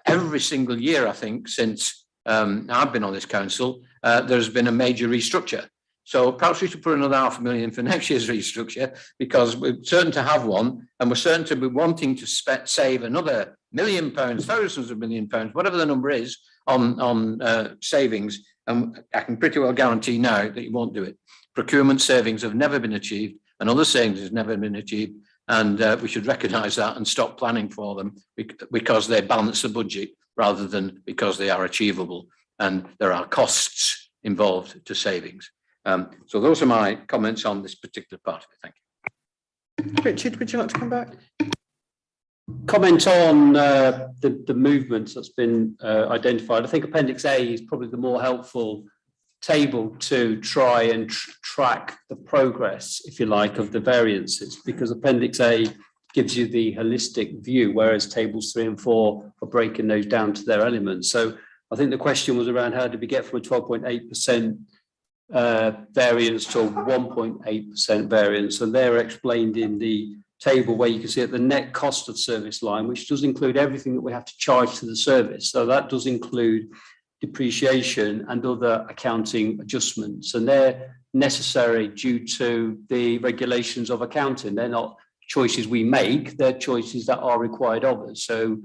Speaker 7: every single year, I think, since I've been on this council, there's been a major restructure. So perhaps we should put another £500,000 for next year's restructure, because we're certain to have one, and we're certain to be wanting to save another £1 million, thousands of £1 million, whatever the number is, on savings. And I can pretty well guarantee now that you won't do it. Procurement savings have never been achieved, and other savings have never been achieved. And we should recognise that and stop planning for them, because they balance the budget rather than because they are achievable and there are costs involved to savings. So those are my comments on this particular part of it. Thank you.
Speaker 1: Richard, would you like to come back?
Speaker 10: Comment on the movements that's been identified. I think Appendix A is probably the more helpful table to try and track the progress, if you like, of the variances, because Appendix A gives you the holistic view, whereas tables 3 and 4 are breaking those down to their elements. So I think the question was around how did we get from a 12.8% variance to a 1.8% variance, and they're explained in the table where you can see at the net cost of service line, which does include everything that we have to charge to the service. So that does include depreciation and other accounting adjustments, and they're necessary due to the regulations of accounting. They're not choices we make, they're choices that are required of us. So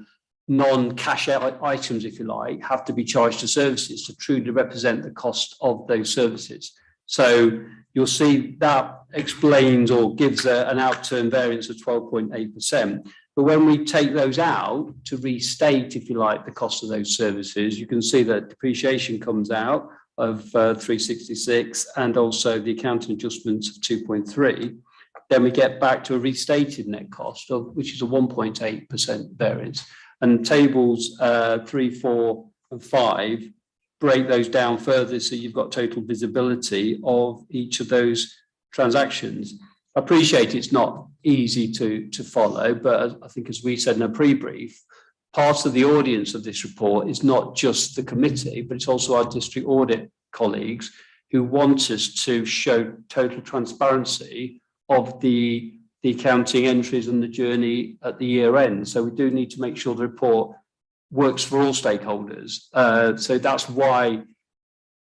Speaker 10: non-cash items, if you like, have to be charged to services to truly represent the cost of those services. So you'll see that explains or gives an outturn variance of 12.8%. But when we take those out to restate, if you like, the cost of those services, you can see that depreciation comes out of 366 and also the accounting adjustments of 2.3. Then we get back to a restated net cost, which is a 1.8% variance. And tables 3, 4 and 5 break those down further, so you've got total visibility of each of those transactions. I appreciate it's not easy to follow, but I think, as we said in a pre-brief, part of the audience of this report is not just the committee, but it's also our district audit colleagues who want us to show total transparency of the accounting entries and the journey at the year end. So we do need to make sure the report works for all stakeholders. So that's why,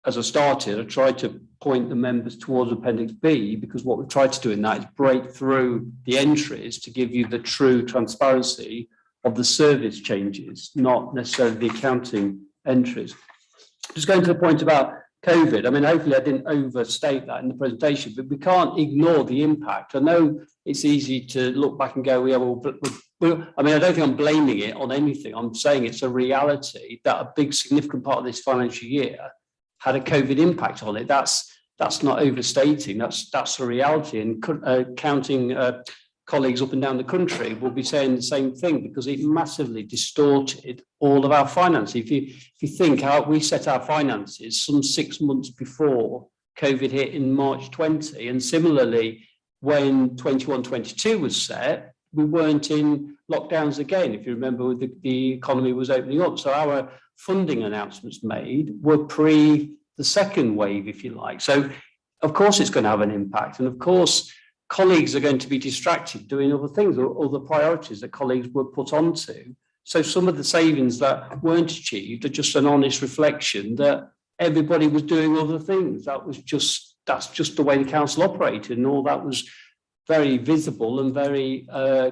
Speaker 10: as I started, I tried to point the members towards Appendix B, because what we've tried to do in that is break through the entries to give you the true transparency of the service changes, not necessarily the accounting entries. Just going to the point about COVID, I mean, hopefully I didn't overstate that in the presentation, but we can't ignore the impact. I know it's easy to look back and go, yeah, well, I mean, I don't think I'm blaming it on anything. I'm saying it's a reality that a big significant part of this financial year had a COVID impact on it. That's not overstating. That's a reality. And accounting colleagues up and down the country will be saying the same thing, because it massively distorted all of our finances. If you think how we set our finances some 6 months before COVID hit in March 20, and similarly when 21-22 was set, we weren't in lockdowns again. If you remember, the economy was opening up. So our funding announcements made were pre the second wave, if you like. So of course it's going to have an impact. And of course, colleagues are going to be distracted doing other things, or other priorities that colleagues were put onto. So some of the savings that weren't achieved are just an honest reflection that everybody was doing other things. That's just the way the council operated, and all that was very visible and very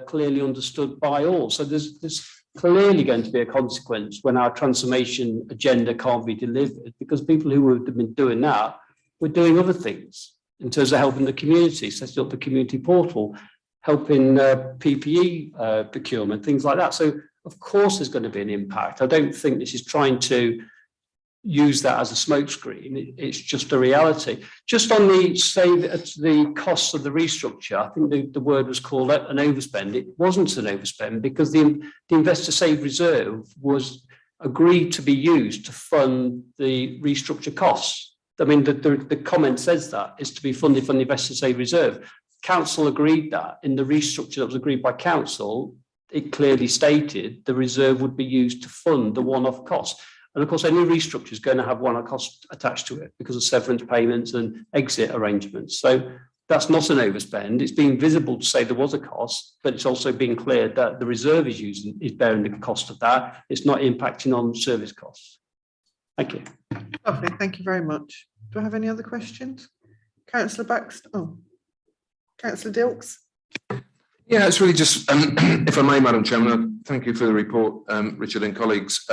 Speaker 10: clearly understood by all. So there's clearly going to be a consequence when our transformation agenda can't be delivered, because people who have been doing that were doing other things in terms of helping the community, setting up the community portal, helping PPE procurement, things like that. So of course there's going to be an impact. I don't think this is trying to use that as a smokescreen. It's just a reality. Just on the costs of the restructure, I think the word was called an overspend. It wasn't an overspend, because the investor save reserve was agreed to be used to fund the restructure costs. I mean, the comment says that is to be funded from the investor save reserve. Council agreed that in the restructure that was agreed by council. It clearly stated the reserve would be used to fund the one-off costs. And of course, any restructure is going to have one-off cost attached to it because of severance payments and exit arrangements. So that's not an overspend. It's being visible to say there was a cost, but it's also being clear that the reserve is bearing the cost of that. It's not impacting on service costs. Thank you.
Speaker 1: Lovely, thank you very much. Do I have any other questions? Councillor Baxter, Councillor Dilks.
Speaker 4: Yeah, it's really just, if I may, Madam Chairman, thank you for the report, Richard and colleagues.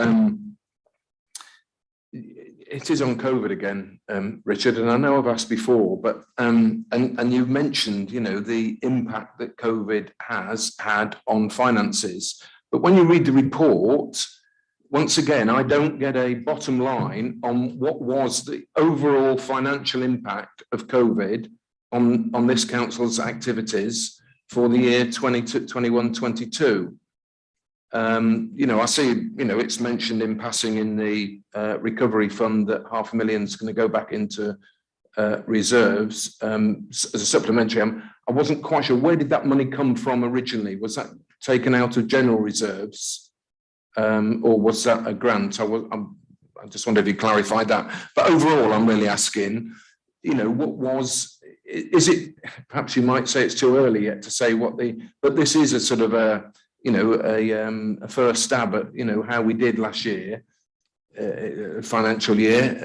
Speaker 4: It is on COVID again, Richard, and I know I've asked before, but and you've mentioned, the impact that COVID has had on finances. But when you read the report, once again, I don't get a bottom line on what was the overall financial impact of COVID on this council's activities for the year 2021-22. I see, it's mentioned in passing in the recovery fund that £500,000 is going to go back into reserves as a supplementary. I wasn't quite sure, where did that money come from originally? Was that taken out of general reserves? Or was that a grant? I just wondered if you clarified that. But overall, I'm really asking, is it, perhaps you might say it's too early yet to say but this is a sort of a first stab at, how we did last year, financial year.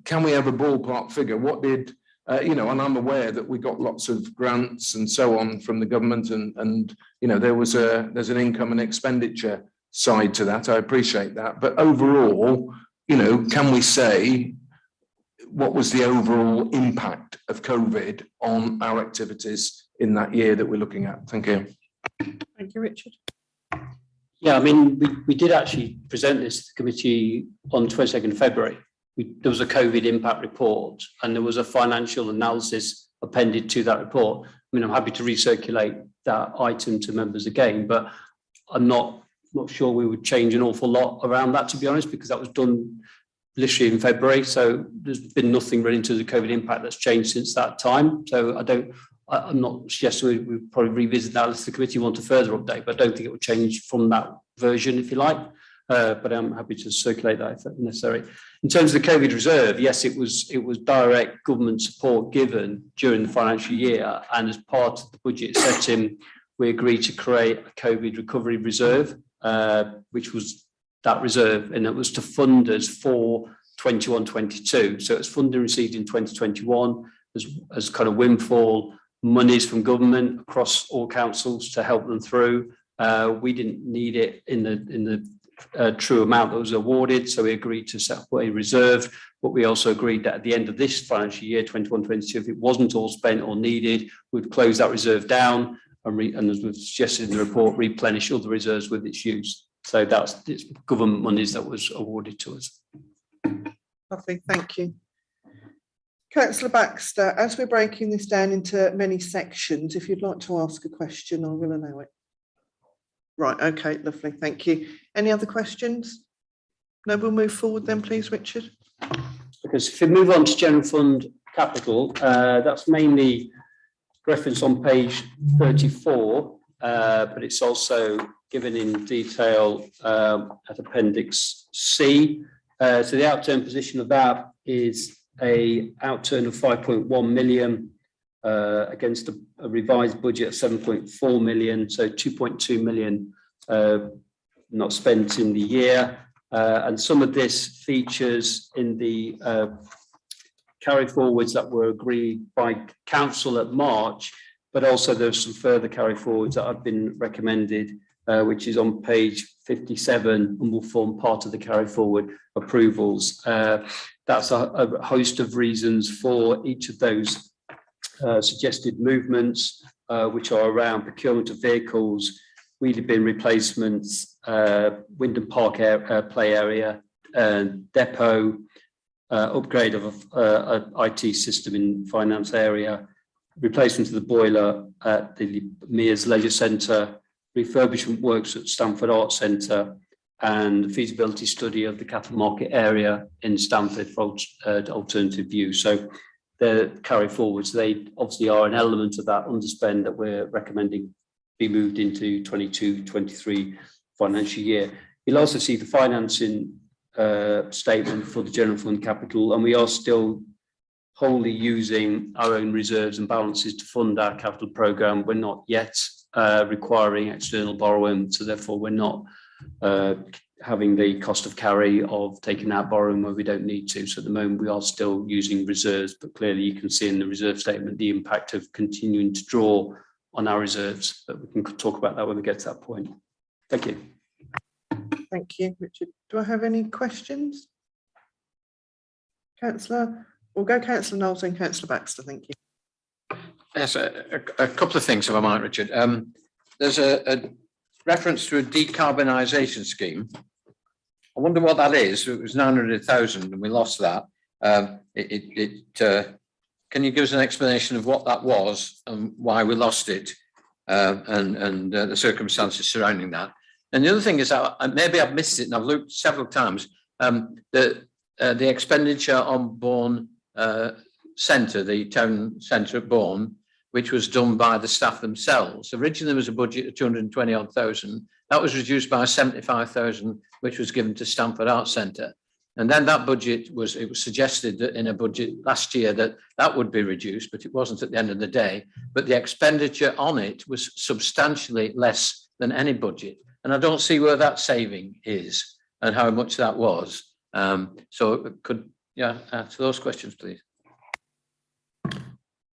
Speaker 4: Can we have a ballpark figure? What did, and I'm aware that we got lots of grants and so on from the government, and there's an income and expenditure side to that. I appreciate that. But overall, can we say what was the overall impact of COVID on our activities in that year that we're looking at? Thank you.
Speaker 1: Thank you, Richard.
Speaker 10: Yeah, I mean, we did actually present this to the committee on 22nd of February. There was a COVID impact report, and there was a financial analysis appended to that report. I mean, I'm happy to recirculate that item to members again, but I'm not sure we would change an awful lot around that, to be honest, because that was done literally in February. So there's been nothing really into the COVID impact that's changed since that time. So I'm not suggesting we probably revisit that as the committee want a further update, but I don't think it would change from that version, if you like. But I'm happy to circulate that if necessary. In terms of the COVID reserve, yes, it was direct government support given during the financial year, and as part of the budget setting, we agreed to create a COVID recovery reserve, which was that reserve, and it was to fund us for 21-22. So it's funding received in 2021 as kind of windfall monies from government across all councils to help them through. We didn't need it in the true amount that was awarded, so we agreed to set up a reserve. But we also agreed that at the end of this financial year, 21-22, if it wasn't all spent or needed, we'd close that reserve down and as we've suggested in the report, replenish other reserves with its use. So it's government monies that was awarded to us.
Speaker 1: Lovely, thank you. Councillor Baxter, as we're breaking this down into many sections, if you'd like to ask a question, I will allow it. Right, okay, lovely, thank you. Any other questions? No, we'll move forward then, please, Richard.
Speaker 10: Because if we move on to general fund capital, that's mainly referenced on page 34, but it's also given in detail at Appendix C. So the outturn position of that is a outturn of 5.1 million against a revised budget of 7.4 million, so 2.2 million not spent in the year. And some of this features in the carry forwards that were agreed by council at March, but also there's some further carry forwards that have been recommended, which is on page 57 and will form part of the carry forward approvals. That's a host of reasons for each of those suggested movements, which are around procurement of vehicles, wheelie bin replacements, Wyndham Park play area, depot, upgrade of an IT system in finance area, replacement of the boiler at the Mears Leisure Centre, refurbishment works at Stamford Arts Centre, and feasibility study of the capital market area in Stamford for alternative use. So the carry forwards, they obviously are an element of that underspend that we're recommending be moved into 22-23 financial year. You'll also see the financing statement for the general fund capital, and we are still wholly using our own reserves and balances to fund our capital programme. We're not yet requiring external borrowing, so therefore we're not having the cost of carry of taking out borrowing where we don't need to. So at the moment we are still using reserves, but clearly you can see in the reserve statement the impact of continuing to draw on our reserves, but we can talk about that when we get to that point. Thank you.
Speaker 1: Thank you, Richard. Do I have any questions? Councillor, we'll go Councillor Knowles and Councillor Baxter, thank you.
Speaker 7: Yes, a couple of things, if I might, Richard. There's a reference to a decarbonisation scheme. I wonder what that is. It was 900,000 and we lost that. Can you give us an explanation of what that was and why we lost it, and the circumstances surrounding that? And the other thing is that maybe I've missed it and I've looked several times. The expenditure on Bourne Centre, the town centre at Bourne, which was done by the staff themselves. Originally there was a budget of 220,000. That was reduced by 75,000, which was given to Stamford Arts Centre. And then that budget was, it was suggested that in a budget last year that would be reduced, but it wasn't at the end of the day. But the expenditure on it was substantially less than any budget. And I don't see where that saving is and how much that was. So could answer those questions, please.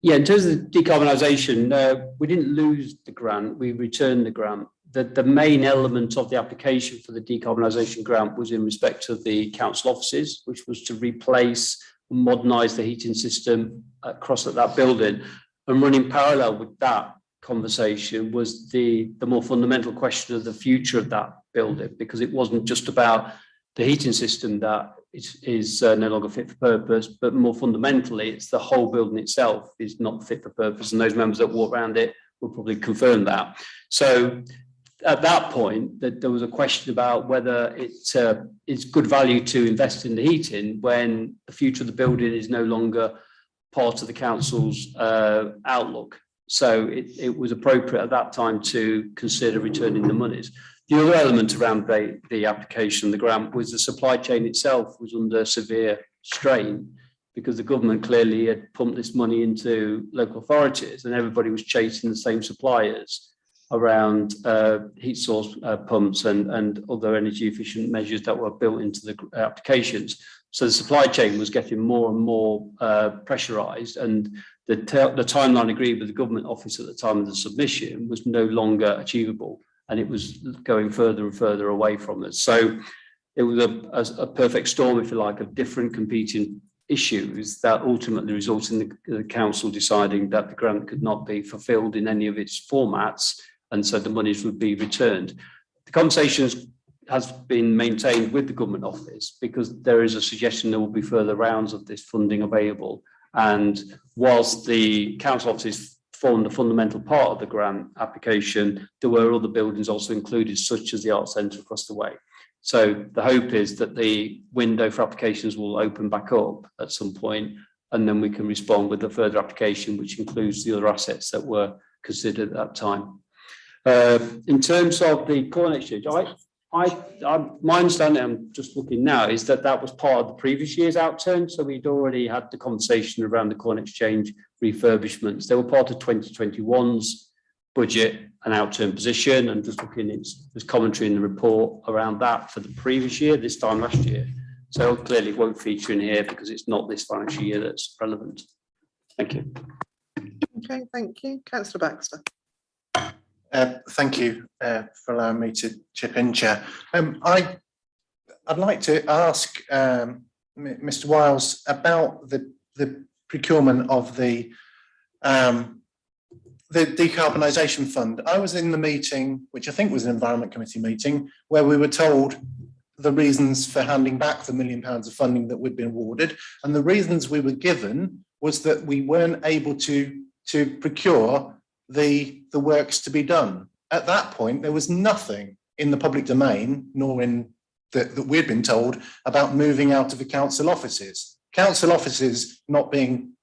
Speaker 10: Yeah, in terms of decarbonisation, we didn't lose the grant, we returned the grant. The main element of the application for the decarbonisation grant was in respect of the council offices, which was to replace and modernise the heating system across at that building. And running parallel with that conversation was the more fundamental question of the future of that building, because it wasn't just about the heating system that is no longer fit for purpose, but more fundamentally, it's the whole building itself is not fit for purpose. And those members that walk around it will probably confirm that. So at that point, there was a question about whether it's good value to invest in the heating when the future of the building is no longer part of the council's outlook. So it was appropriate at that time to consider returning the monies. The other element around the application, the grant, was the supply chain itself was under severe strain because the government clearly had pumped this money into local authorities and everybody was chasing the same suppliers around heat source pumps and other energy efficient measures that were built into the applications. So the supply chain was getting more and more pressurised, and the timeline agreed with the government office at the time of the submission was no longer achievable, and it was going further and further away from us. So it was a perfect storm, if you like, of different competing issues that ultimately resulted in the council deciding that the grant could not be fulfilled in any of its formats, and so the monies would be returned. The conversations has been maintained with the government office because there is a suggestion there will be further rounds of this funding available, And whilst the council offices formed a fundamental part of the grant application, there were other buildings also included, such as the Arts Centre across the way. So the hope is that the window for applications will open back up at some point, and then we can respond with a further application, which includes the other assets that were considered at that time. In terms of the coin exchange, my understanding, I'm just looking now, is that that was part of the previous year's outturn. So we'd already had the conversation around the coin exchange refurbishments. They were part of 2021's budget and outturn position, and just looking, there's commentary in the report around that for the previous year, this time last year. So clearly it won't feature in here because it's not this financial year that's relevant. Thank you.
Speaker 1: Okay, thank you. Councillor Baxter.
Speaker 9: Thank you for allowing me to chip in, Chair. I'd like to ask Mr. Wiles about the procurement of the Decarbonisation Fund. I was in the meeting, which I think was an Environment Committee meeting, where we were told the reasons for handing back the £1 million of funding that we'd been awarded, and the reasons we were given was that we weren't able to procure the works to be done. At that point, there was nothing in the public domain, nor in that we'd been told about moving out of the council offices. Council offices not being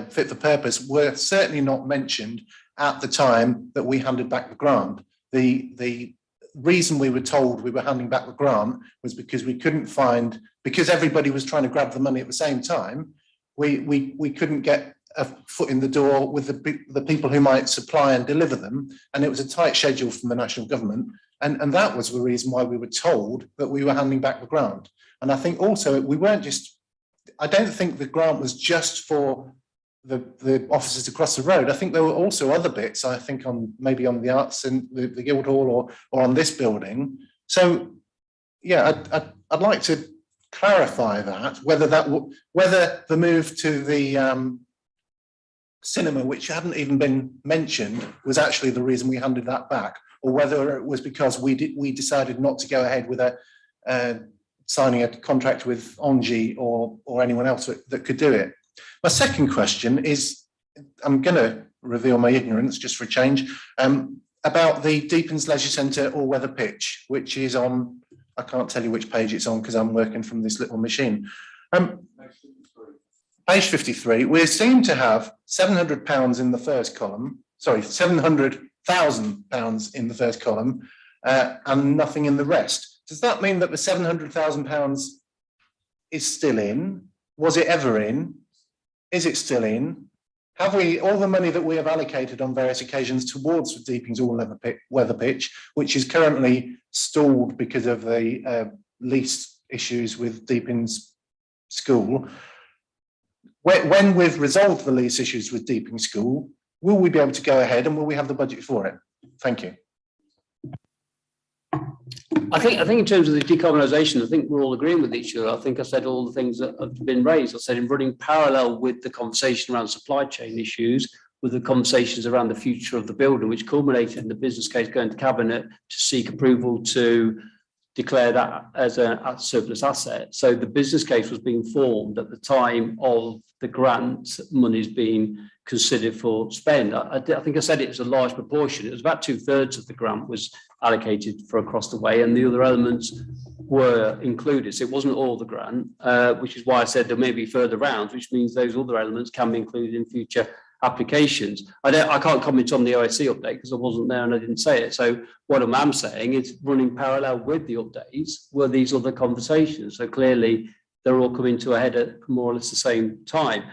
Speaker 9: fit for purpose were certainly not mentioned at the time that we handed back the grant. The reason we were told we were handing back the grant was because we couldn't find, because everybody was trying to grab the money at the same time, we couldn't get a foot in the door with the people who might supply and deliver them, and it was a tight schedule from the national government, and that was the reason why we were told that we were handing back the grant. And I think also we weren't just, I don't think the grant was just for the offices across the road. I think there were also other bits, I think on maybe on the arts and the Guildhall or on this building. So yeah, I'd like to clarify that, whether the move to the cinema, which hadn't even been mentioned, was actually the reason we handed that back, or whether it was because we decided not to go ahead with signing a contract with Engie or anyone else that could do it. My second question is, I'm going to reveal my ignorance just for a change, about the Deepens Leisure Centre all-weather pitch, which is on, I can't tell you which page it's on because I'm working from this little machine. Page 53, we seem to have £700 in the first column, sorry, £700,000 in the first column, and nothing in the rest. Does that mean that the £700,000 is still in? Was it ever in? Is it still in? Have we, all the money that we have allocated on various occasions towards the Deepings all-weather pitch, which is currently stalled because of the lease issues with Deepings School, when we've resolved the lease issues with Deeping School, will we be able to go ahead and will we have the budget for it? Thank you.
Speaker 10: I think in terms of the decarbonisation, I think we're all agreeing with each other. I think I said all the things that have been raised. I said in running parallel with the conversation around supply chain issues, with the conversations around the future of the building, which culminated in the business case going to Cabinet to seek approval to declare that as a surplus asset. So the business case was being formed at the time of the grant monies being considered for spend. I think I said it was a large proportion. It was about 2/3 of the grant was allocated for across the way, and the other elements were included. So it wasn't all the grant, which is why I said there may be further rounds, which means those other elements can be included in future applications. I can't comment on the OSC update because I wasn't there and I didn't say it. So what I'm saying is running parallel with the updates were these other conversations. So clearly they're all coming to a head at more or less the same time.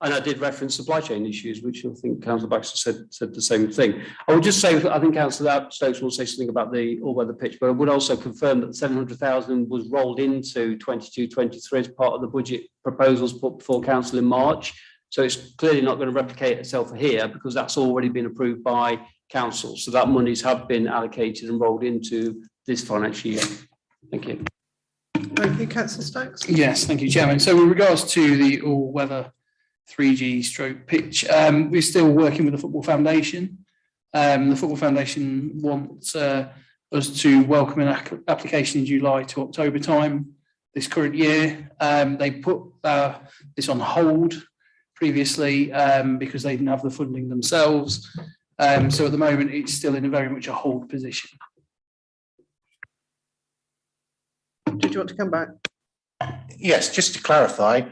Speaker 10: And I did reference supply chain issues, which I think Councillor Baxter said the same thing. I would just say, I think Councillor Stokes will say something about the all-weather pitch, but I would also confirm that the 700,000 was rolled into 22-23 as part of the budget proposals put before Council in March. So it's clearly not going to replicate itself here because that's already been approved by Council. So that monies have been allocated and rolled into this financial year. Thank you.
Speaker 1: Thank you, Councillor Stokes.
Speaker 11: Yes, thank you, Chairman. So with regards to the all-weather 3G stroke pitch, we're still working with the Football Foundation. The Football Foundation wants us to welcome an application in July to October time. this current year. They put this on hold previously because they didn't have the funding themselves. So at the moment, it's still in a very much a hold position.
Speaker 1: Did you want to come back?
Speaker 9: Yes, just to clarify,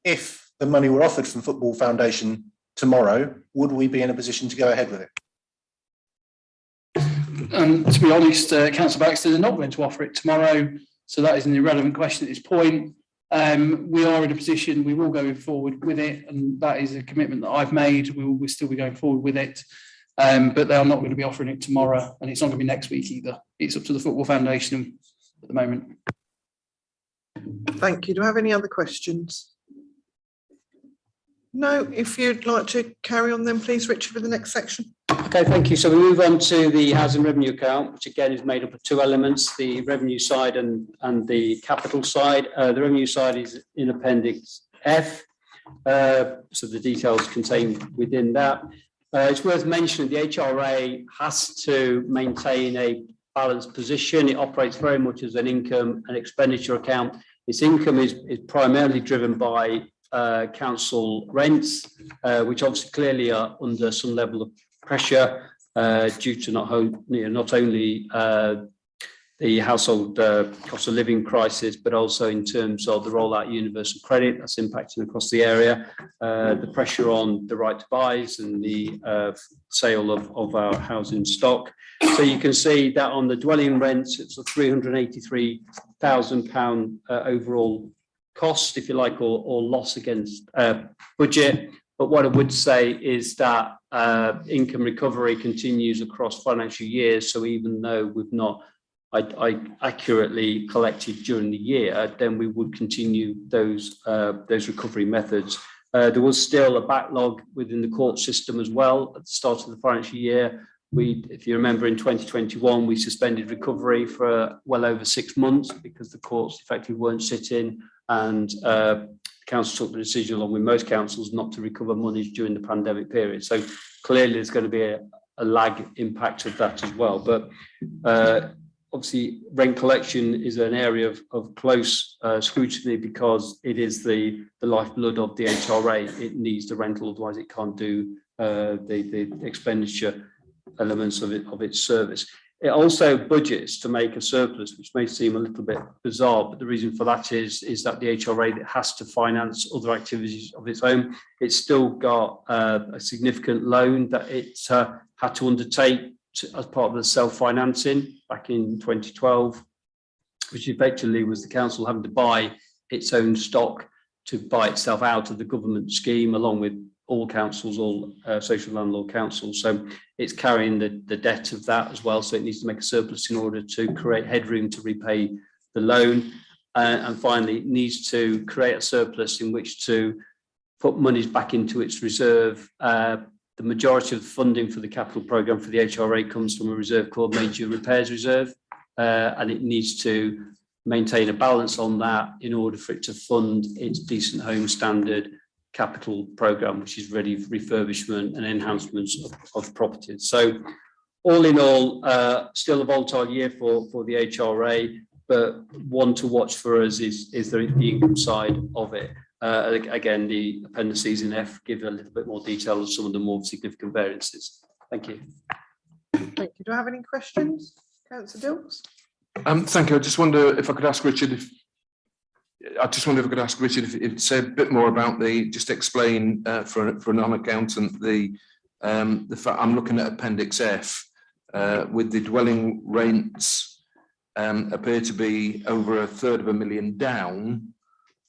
Speaker 9: if the money were offered from Football Foundation tomorrow, would we be in a position to go ahead with it?
Speaker 11: To be honest, Councillor Baxter, they're not going to offer it tomorrow, so that is an irrelevant question at this point. We are in a position, we will go forward with it, and that is a commitment that I've made. We will still be going forward with it, but they are not going to be offering it tomorrow, and it's not going to be next week either. It's up to the Football Foundation at the moment.
Speaker 1: Thank you. Do I have any other questions? No, if you'd like to carry on then please, Richard, with the next section.
Speaker 10: Okay, thank you. So we move on to the housing revenue account, which again is made up of two elements, the revenue side and the capital side. The revenue side is in Appendix F, so the details contained within that. It's worth mentioning the HRA has to maintain a balanced position. It operates very much as an income and expenditure account. Its income is primarily driven by council rents, which obviously clearly are under some level of pressure due to not only the household cost of living crisis, but also in terms of the rollout of universal credit that's impacting across the area, the pressure on the right to buys and the sale of our housing stock. So you can see that on the dwelling rents, it's a £383,000 overall cost, if you like, or loss against budget. But what I would say is that income recovery continues across financial years. So even though we've not accurately collected during the year, then we would continue those recovery methods. There was still a backlog within the court system as well at the start of the financial year. If you remember, in 2021, we suspended recovery for well over 6 months because the courts effectively weren't sitting, and council took the decision, along with most councils, not to recover monies during the pandemic period. So clearly there's going to be a lag impact of that as well. But obviously rent collection is an area of close scrutiny because it is the lifeblood of the HRA. It needs the rental, otherwise it can't do the expenditure elements of its service. It also budgets to make a surplus, which may seem a little bit bizarre, but the reason for that is that the HRA that has to finance other activities of its own. It's still got a significant loan that it had to undertake as part of the self-financing back in 2012, which effectively was the council having to buy its own stock to buy itself out of the government scheme, along with all councils, all social landlord councils. So it's carrying the debt of that as well. So it needs to make a surplus in order to create headroom to repay the loan. And finally, it needs to create a surplus in which to put monies back into its reserve. The majority of the funding for the capital programme for the HRA comes from a reserve called Major Repairs Reserve. And it needs to maintain a balance on that in order for it to fund its Decent Home Standard capital programme, which is ready for refurbishment and enhancements of properties. So all in all, still a volatile year for the HRA, but one to watch for us is the income side of it. Again, the appendices in F give a little bit more detail of some of the more significant variances. Thank you.
Speaker 1: Thank you. Do I have any questions? Councillor Dilks?
Speaker 4: Thank you. I just wonder if I could ask Richard if say a bit more about just explain for a non-accountant the fact I'm looking at Appendix F with the dwelling rents appear to be over £250,000 down,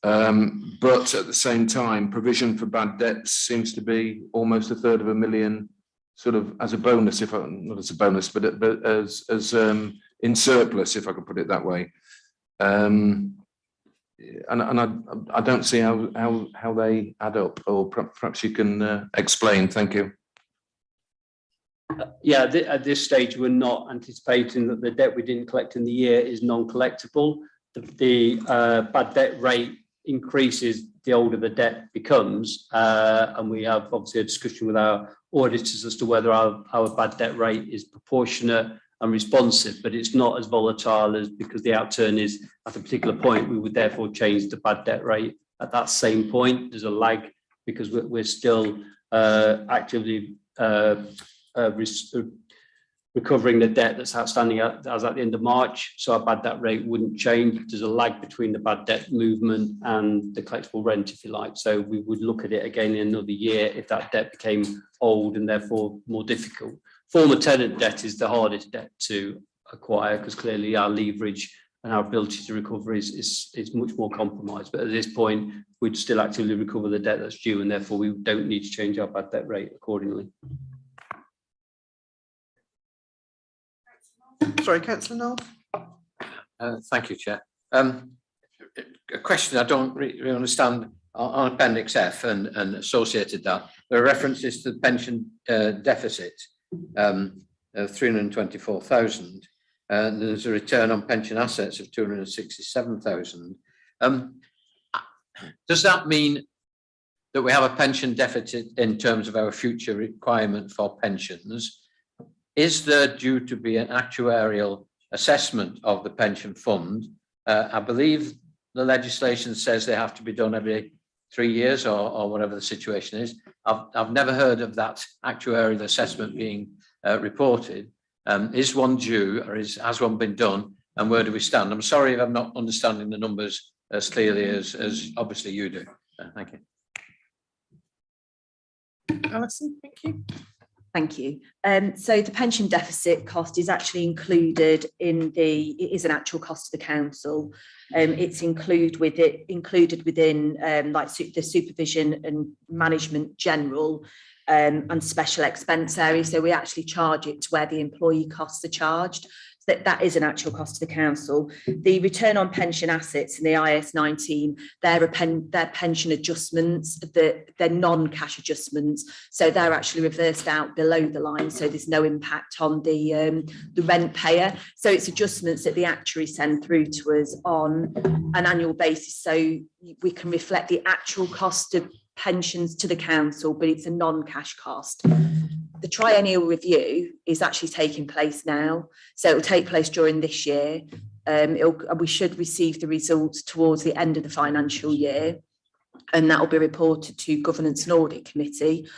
Speaker 4: but at the same time provision for bad debts seems to be almost £250,000 sort of as a bonus, not as a bonus, but as in surplus, if I could put it that way. And I don't see how they add up, or perhaps you can explain. Thank you.
Speaker 10: Yeah, at this stage, we're not anticipating that the debt we didn't collect in the year is non-collectible. The bad debt rate increases the older the debt becomes, and we have obviously a discussion with our auditors as to whether our bad debt rate is proportionate and responsive, but it's not as volatile as, because the outturn is at a particular point, we would therefore change the bad debt rate at that same point. There's a lag because we're still actively recovering the debt that's outstanding as at the end of March. So our bad debt rate wouldn't change. There's a lag between the bad debt movement and the collectible rent, if you like. So we would look at it again in another year if that debt became old and therefore more difficult. Former tenant debt is the hardest debt to acquire because clearly our leverage and our ability to recover is much more compromised. But at this point, we'd still actively recover the debt that's due, and therefore we don't need to change our bad debt rate accordingly.
Speaker 1: Sorry, Councillor Knoll.
Speaker 7: Thank you, Chair. A question I don't really understand on Appendix F and associated that. There are references to the pension deficit of 324,000. There's a return on pension assets of 267,000. Does that mean that we have a pension deficit in terms of our future requirement for pensions? Is there due to be an actuarial assessment of the pension fund? I believe the legislation says they have to be done every 3 years or whatever the situation is. I've never heard of that actuarial assessment being reported. Is one due, or has one been done, and where do we stand? I'm sorry if I'm not understanding the numbers as clearly as obviously you do. Thank you.
Speaker 1: Alison, thank you.
Speaker 12: Thank you. So the pension deficit cost is actually included in it is an actual cost to the council. It's included within the supervision and management general and special expense area. So we actually charge it to where the employee costs are charged. That is an actual cost to the council. The return on pension assets in the IAS 19, they're pension adjustments, they're non-cash adjustments. So they're actually reversed out below the line. So there's no impact on the rent payer. So it's adjustments that the actuary send through to us on an annual basis. So we can reflect the actual cost of pensions to the council, but it's a non-cash cost. The triennial review is actually taking place now. So it will take place during this year. We should receive the results towards the end of the financial year, and that will be reported to Governance and Audit Committee.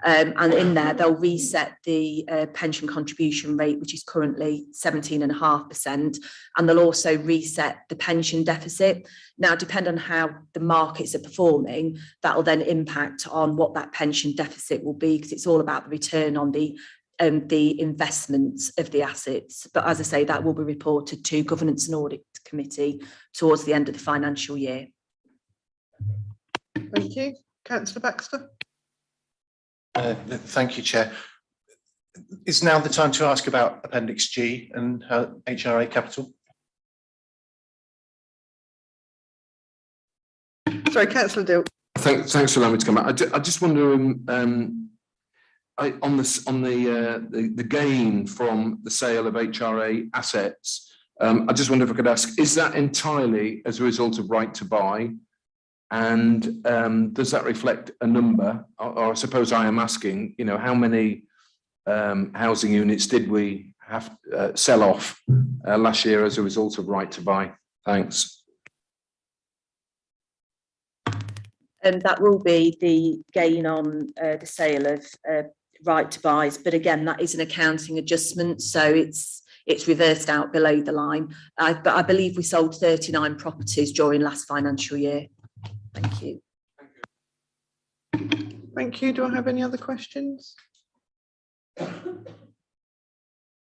Speaker 12: And in there, they'll reset the pension contribution rate, which is currently 17.5%, and they'll also reset the pension deficit. Now, depending on how the markets are performing, that will then impact on what that pension deficit will be, because it's all about the return on the investments of the assets. But as I say, that will be reported to Governance and Audit Committee towards the end of the financial year.
Speaker 1: Thank you. Councillor Baxter.
Speaker 9: Thank you, Chair. Is now the time to ask about Appendix G and Hra Capital?
Speaker 1: Sorry, Councillor Dill.
Speaker 4: Thanks for allowing me to come back. I just wonder on the gain from the sale of Hra assets. I just wonder if I could ask: is that entirely as a result of right to buy? And does that reflect a number? Or I suppose I am asking, how many housing units did we have sell off last year as a result of right to buy? Thanks.
Speaker 12: And that will be the gain on the sale of right to buys. But again, that is an accounting adjustment. So it's reversed out below the line. But I believe we sold 39 properties during last financial year. Thank you.
Speaker 1: Thank you. Do I have any other questions?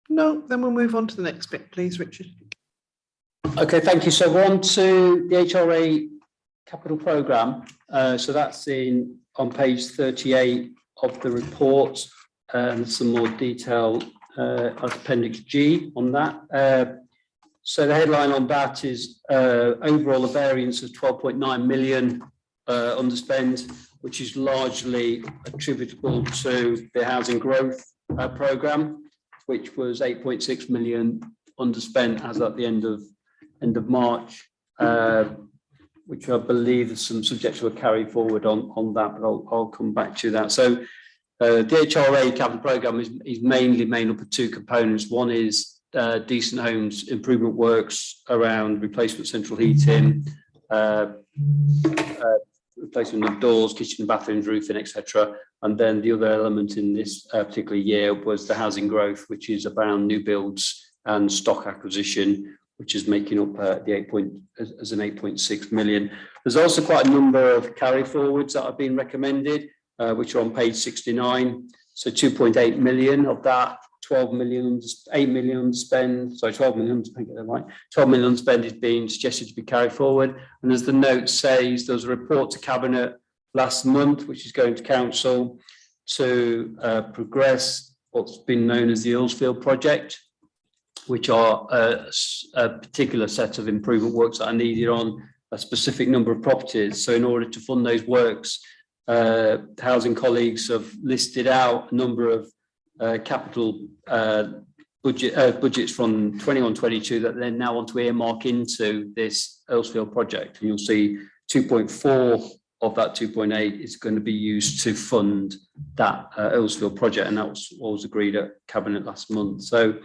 Speaker 1: No, then we'll move on to the next bit, please, Richard.
Speaker 10: Okay, thank you. So we're on to the Hra Capital Program. So that's on page 38 of the report, and some more detail as Appendix G on that. So the headline on that is overall a variance of 12.9 million underspend, which is largely attributable to the housing growth programme, which was 8.6 million underspent as at the end of March, which I believe is some subject to a carry forward on that, but I'll come back to that. So the Hra Capital Program is mainly made up of two components. One is decent homes improvement works around replacement central heating, replacement of doors, kitchen and bathrooms, roofing, etc. And then the other element in this particular year was the housing growth, which is around new builds and stock acquisition, which is making up the 8.6 million. There's also quite a number of carry forwards that have been recommended, which are on page 69. So 2.8 million of that, 12 million, 8 million spend, sorry, 12 million, I get that right. 12 million spend is being suggested to be carried forward. And as the note says, there was a report to Cabinet last month, which is going to Council to progress what's been known as the Earlsfield project, which are a particular set of improvement works that are needed on a specific number of properties. So in order to fund those works, housing colleagues have listed out a number of capital budgets from 21-22 that they now want to earmark into this Earlsfield project. And you'll see 2.4 of that 2.8 is going to be used to fund that Earlsfield project, and that was what was agreed at Cabinet last month. So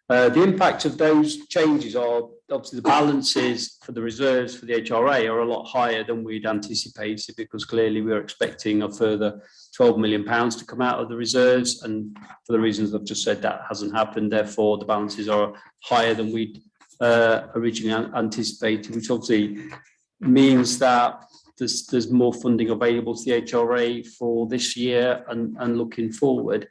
Speaker 10: the impact of those changes are obviously the balances for the reserves for the HRA are a lot higher than we'd anticipated, because clearly we were expecting a further £12 million to come out of the reserves, and for the reasons I've just said, that hasn't happened. Therefore, the balances are higher than we'd originally anticipated, which obviously means that there's more funding available to the HRA for this year and looking forward,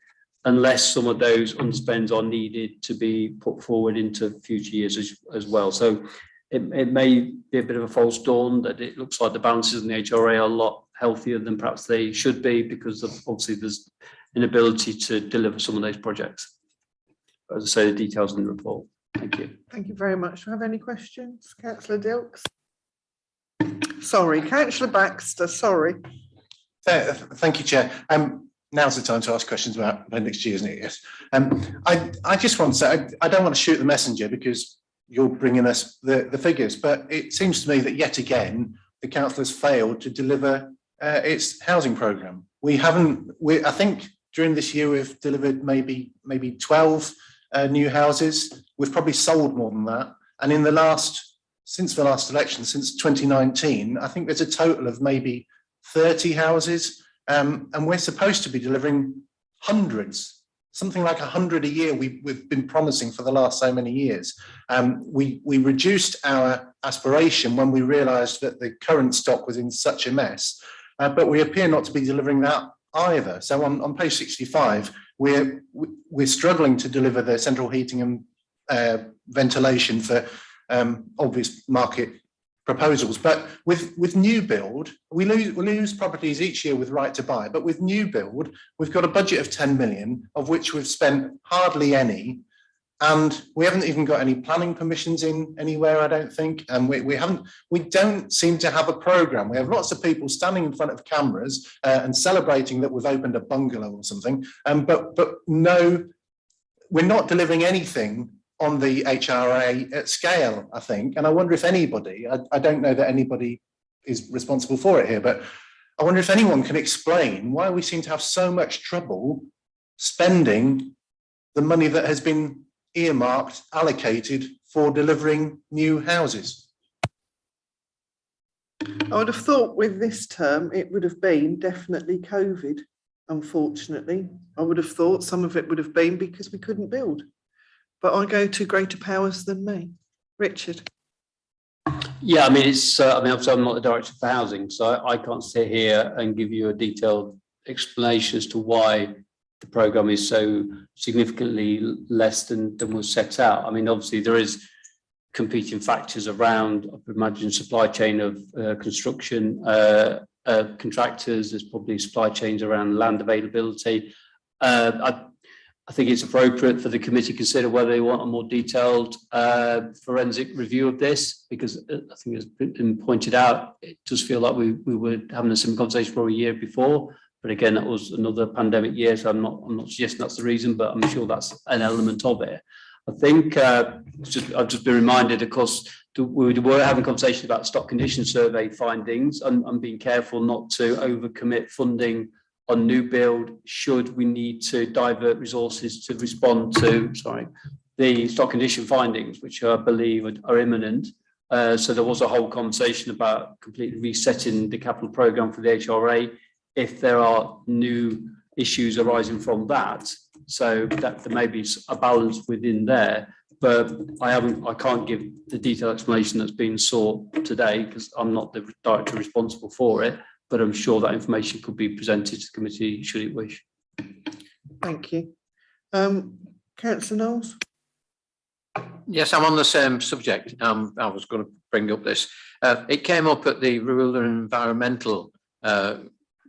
Speaker 10: unless some of those underspends are needed to be put forward into future years as well. So it may be a bit of a false dawn that it looks like the balances in the HRA are a lot healthier than perhaps they should be, because of obviously there's inability to deliver some of those projects. As I say, the details in the report. Thank you.
Speaker 1: Thank you very much. Do I have any questions? Councillor Dilks? Sorry, Councillor Baxter, sorry.
Speaker 9: Thank you, Chair. Now's the time to ask questions about Appendix G, isn't it? Yes. I just want to say, I don't want to shoot the messenger because you're bringing us the figures, but it seems to me that yet again, the council has failed to deliver its housing programme. I think during this year, we've delivered maybe 12 new houses. We've probably sold more than that. And since the last election, since 2019, I think there's a total of maybe 30 houses. And we're supposed to be delivering hundreds, something like 100 a year we've been promising for the last so many years. We reduced our aspiration when we realised that the current stock was in such a mess, but we appear not to be delivering that either. So on page 65, we're struggling to deliver the central heating and ventilation for obvious market proposals, but with new build, we lose properties each year with right to buy, but with new build, we've got a budget of 10 million, of which we've spent hardly any, and we haven't even got any planning permissions in anywhere, I don't think, and we don't seem to have a programme. We have lots of people standing in front of cameras and celebrating that we've opened a bungalow or something, but no, we're not delivering anything on the HRA at scale, I think. And I wonder if anybody, I don't know that anybody is responsible for it here, but I wonder if anyone can explain why we seem to have so much trouble spending the money that has been earmarked, allocated for delivering new houses.
Speaker 1: I would have thought with this term, it would have been definitely COVID, unfortunately. I would have thought some of it would have been because we couldn't build. But I go to greater powers than me. Richard.
Speaker 10: Yeah, I mean, obviously I'm not the director for housing, so I can't sit here and give you a detailed explanation as to why the programme is so significantly less than was set out. I mean, obviously there is competing factors around, I would imagine, supply chain of construction contractors. There's probably supply chains around land availability. I think it's appropriate for the committee to consider whether they want a more detailed forensic review of this, because I think it's been pointed out, it does feel like we were having a similar conversation for a year before, but again, that was another pandemic year, so I'm not suggesting that's the reason, but I'm sure that's an element of it. I think I've just been reminded, of course, we were having a conversation about stock condition survey findings and being careful not to overcommit funding on new build should we need to divert resources to respond to the stock condition findings, which I believe are imminent. So there was a whole conversation about completely resetting the capital programme for the HRA if there are new issues arising from that. So that there may be a balance within there, but I can't give the detailed explanation that's been sought today because I'm not the director responsible for it, but I'm sure that information could be presented to the committee should it wish.
Speaker 1: Thank you. Councillor Knowles?
Speaker 7: Yes, I'm on the same subject. I was going to bring up this. It came up at the Rural and Environmental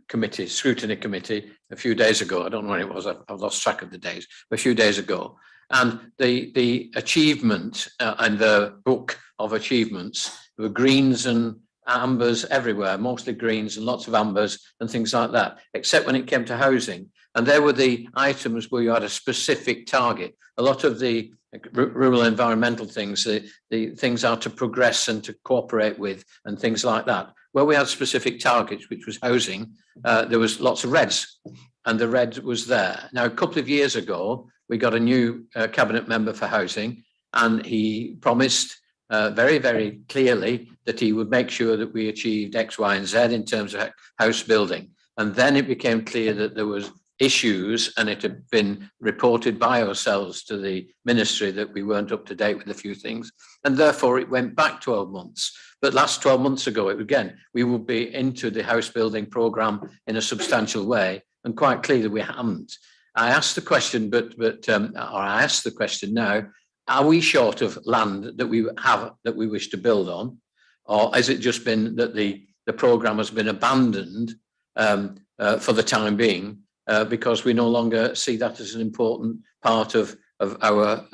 Speaker 7: Committee, Scrutiny Committee, a few days ago. I don't know when it was. I've lost track of the days. But a few days ago, and the achievement and the book of achievements were greens and ambers everywhere, mostly greens and lots of ambers and things like that, except when it came to housing. And there were the items where you had a specific target. A lot of the rural environmental things, the things are to progress and to cooperate with and things like that. Where we had specific targets, which was housing, there was lots of reds, and the red was there. Now, a couple of years ago, we got a new cabinet member for housing, and he promised very, very clearly that he would make sure that we achieved X, Y, and Z in terms of house building. And then it became clear that there was issues, and it had been reported by ourselves to the ministry that we weren't up to date with a few things, and therefore it went back 12 months. But last 12 months ago, we will be into the house building programme in a substantial way, and quite clearly we haven't. I asked the question, or I asked the question now: are we short of land that we have that we wish to build on, or has it just been that the programme has been abandoned for the time being? Because we no longer see that as an important part of our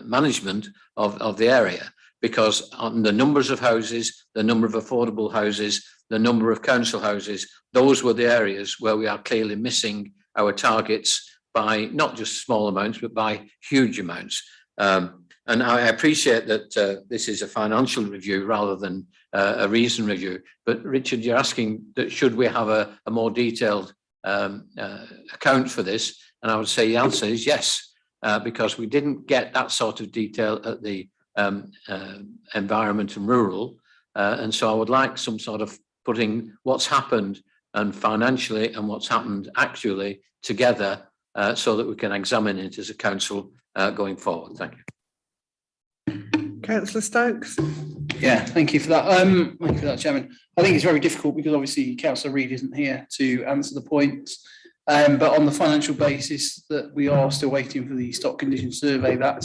Speaker 7: management of the area, because on the numbers of houses, the number of affordable houses, the number of council houses, those were the areas where we are clearly missing our targets by not just small amounts, but by huge amounts. And I appreciate that this is a financial review rather than a reason review. But Richard, you're asking that should we have a more detailed account for this, and I would say the answer is yes, because we didn't get that sort of detail at the environment and rural, and so I would like some sort of putting what's happened and financially and what's happened actually together, so that we can examine it as a council going forward. Thank you.
Speaker 1: Councillor Stokes?
Speaker 11: Yeah, thank you for that. Thank you for that, Chairman. I think it's very difficult because obviously Councillor Reid isn't here to answer the points. But on the financial basis that we are still waiting for the stock condition survey, that,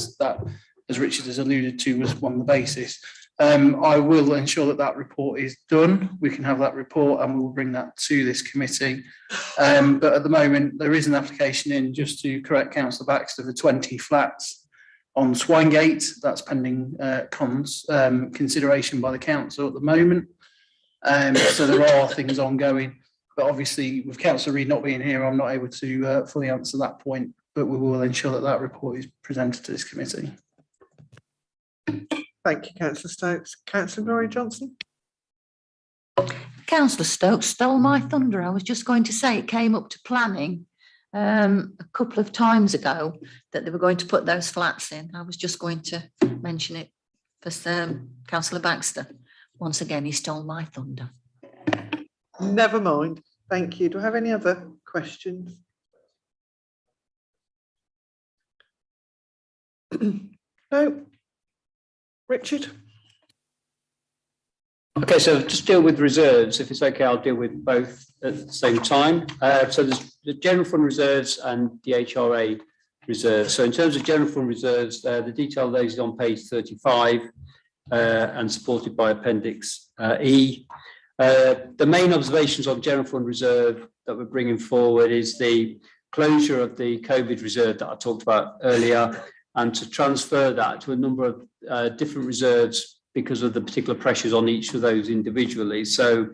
Speaker 11: as Richard has alluded to, was one of the basis. I will ensure that that report is done. We can have that report and we will bring that to this committee. But at the moment, there is an application in, just to correct Councillor Baxter, for 20 flats on Swinegate. That's pending consideration by the council at the moment. So there are things ongoing, but obviously with Councillor Reid not being here, I'm not able to fully answer that point, but we will ensure that that report is presented to this committee.
Speaker 1: Thank you, Councillor Stokes. Councillor Gloria Johnson?
Speaker 13: Councillor Stokes stole my thunder. I was just going to say it came up to planning a couple of times ago that they were going to put those flats in. I was just going to mention it for Councillor Baxter. Once again, he stole my thunder.
Speaker 1: Never mind. Thank you. Do I have any other questions? No. Richard?
Speaker 10: Okay, so just deal with reserves. If it's okay, I'll deal with both at the same time. So there's the general fund reserves and the HRA reserves. So in terms of general fund reserves, the detail of those is on page 35 and supported by Appendix E. The main observations on general fund reserve that we're bringing forward is the closure of the COVID reserve that I talked about earlier, and to transfer that to a number of different reserves because of the particular pressures on each of those individually. So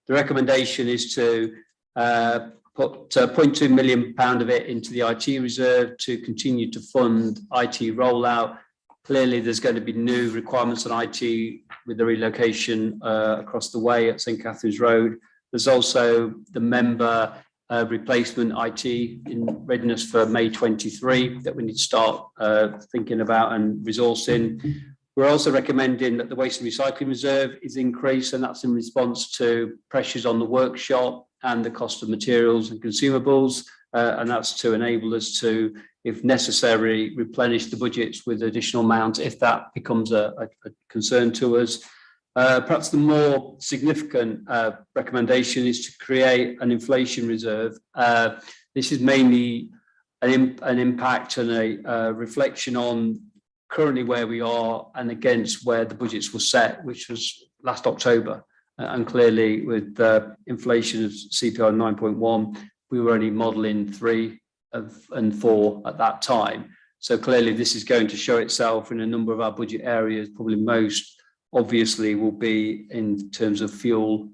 Speaker 10: the recommendation is to put £0.2 million of it into the IT reserve to continue to fund IT rollout. Clearly, there's going to be new requirements on IT with the relocation across the way at St Catherine's Road. There's also the member replacement IT in readiness for May 23 that we need to start thinking about and resourcing. We're also recommending that the waste and recycling reserve is increased, and that's in response to pressures on the workshop and the cost of materials and consumables. And that's to enable us to, if necessary, replenish the budgets with additional amounts if that becomes a concern to us. Perhaps the more significant recommendation is to create an inflation reserve. This is mainly an impact and a reflection on currently where we are and against where the budgets were set, which was last October. And clearly with inflation of CPI 9.1, we were only modelling 3 and 4 at that time. So clearly this is going to show itself in a number of our budget areas. Probably most obviously will be in terms of fuel,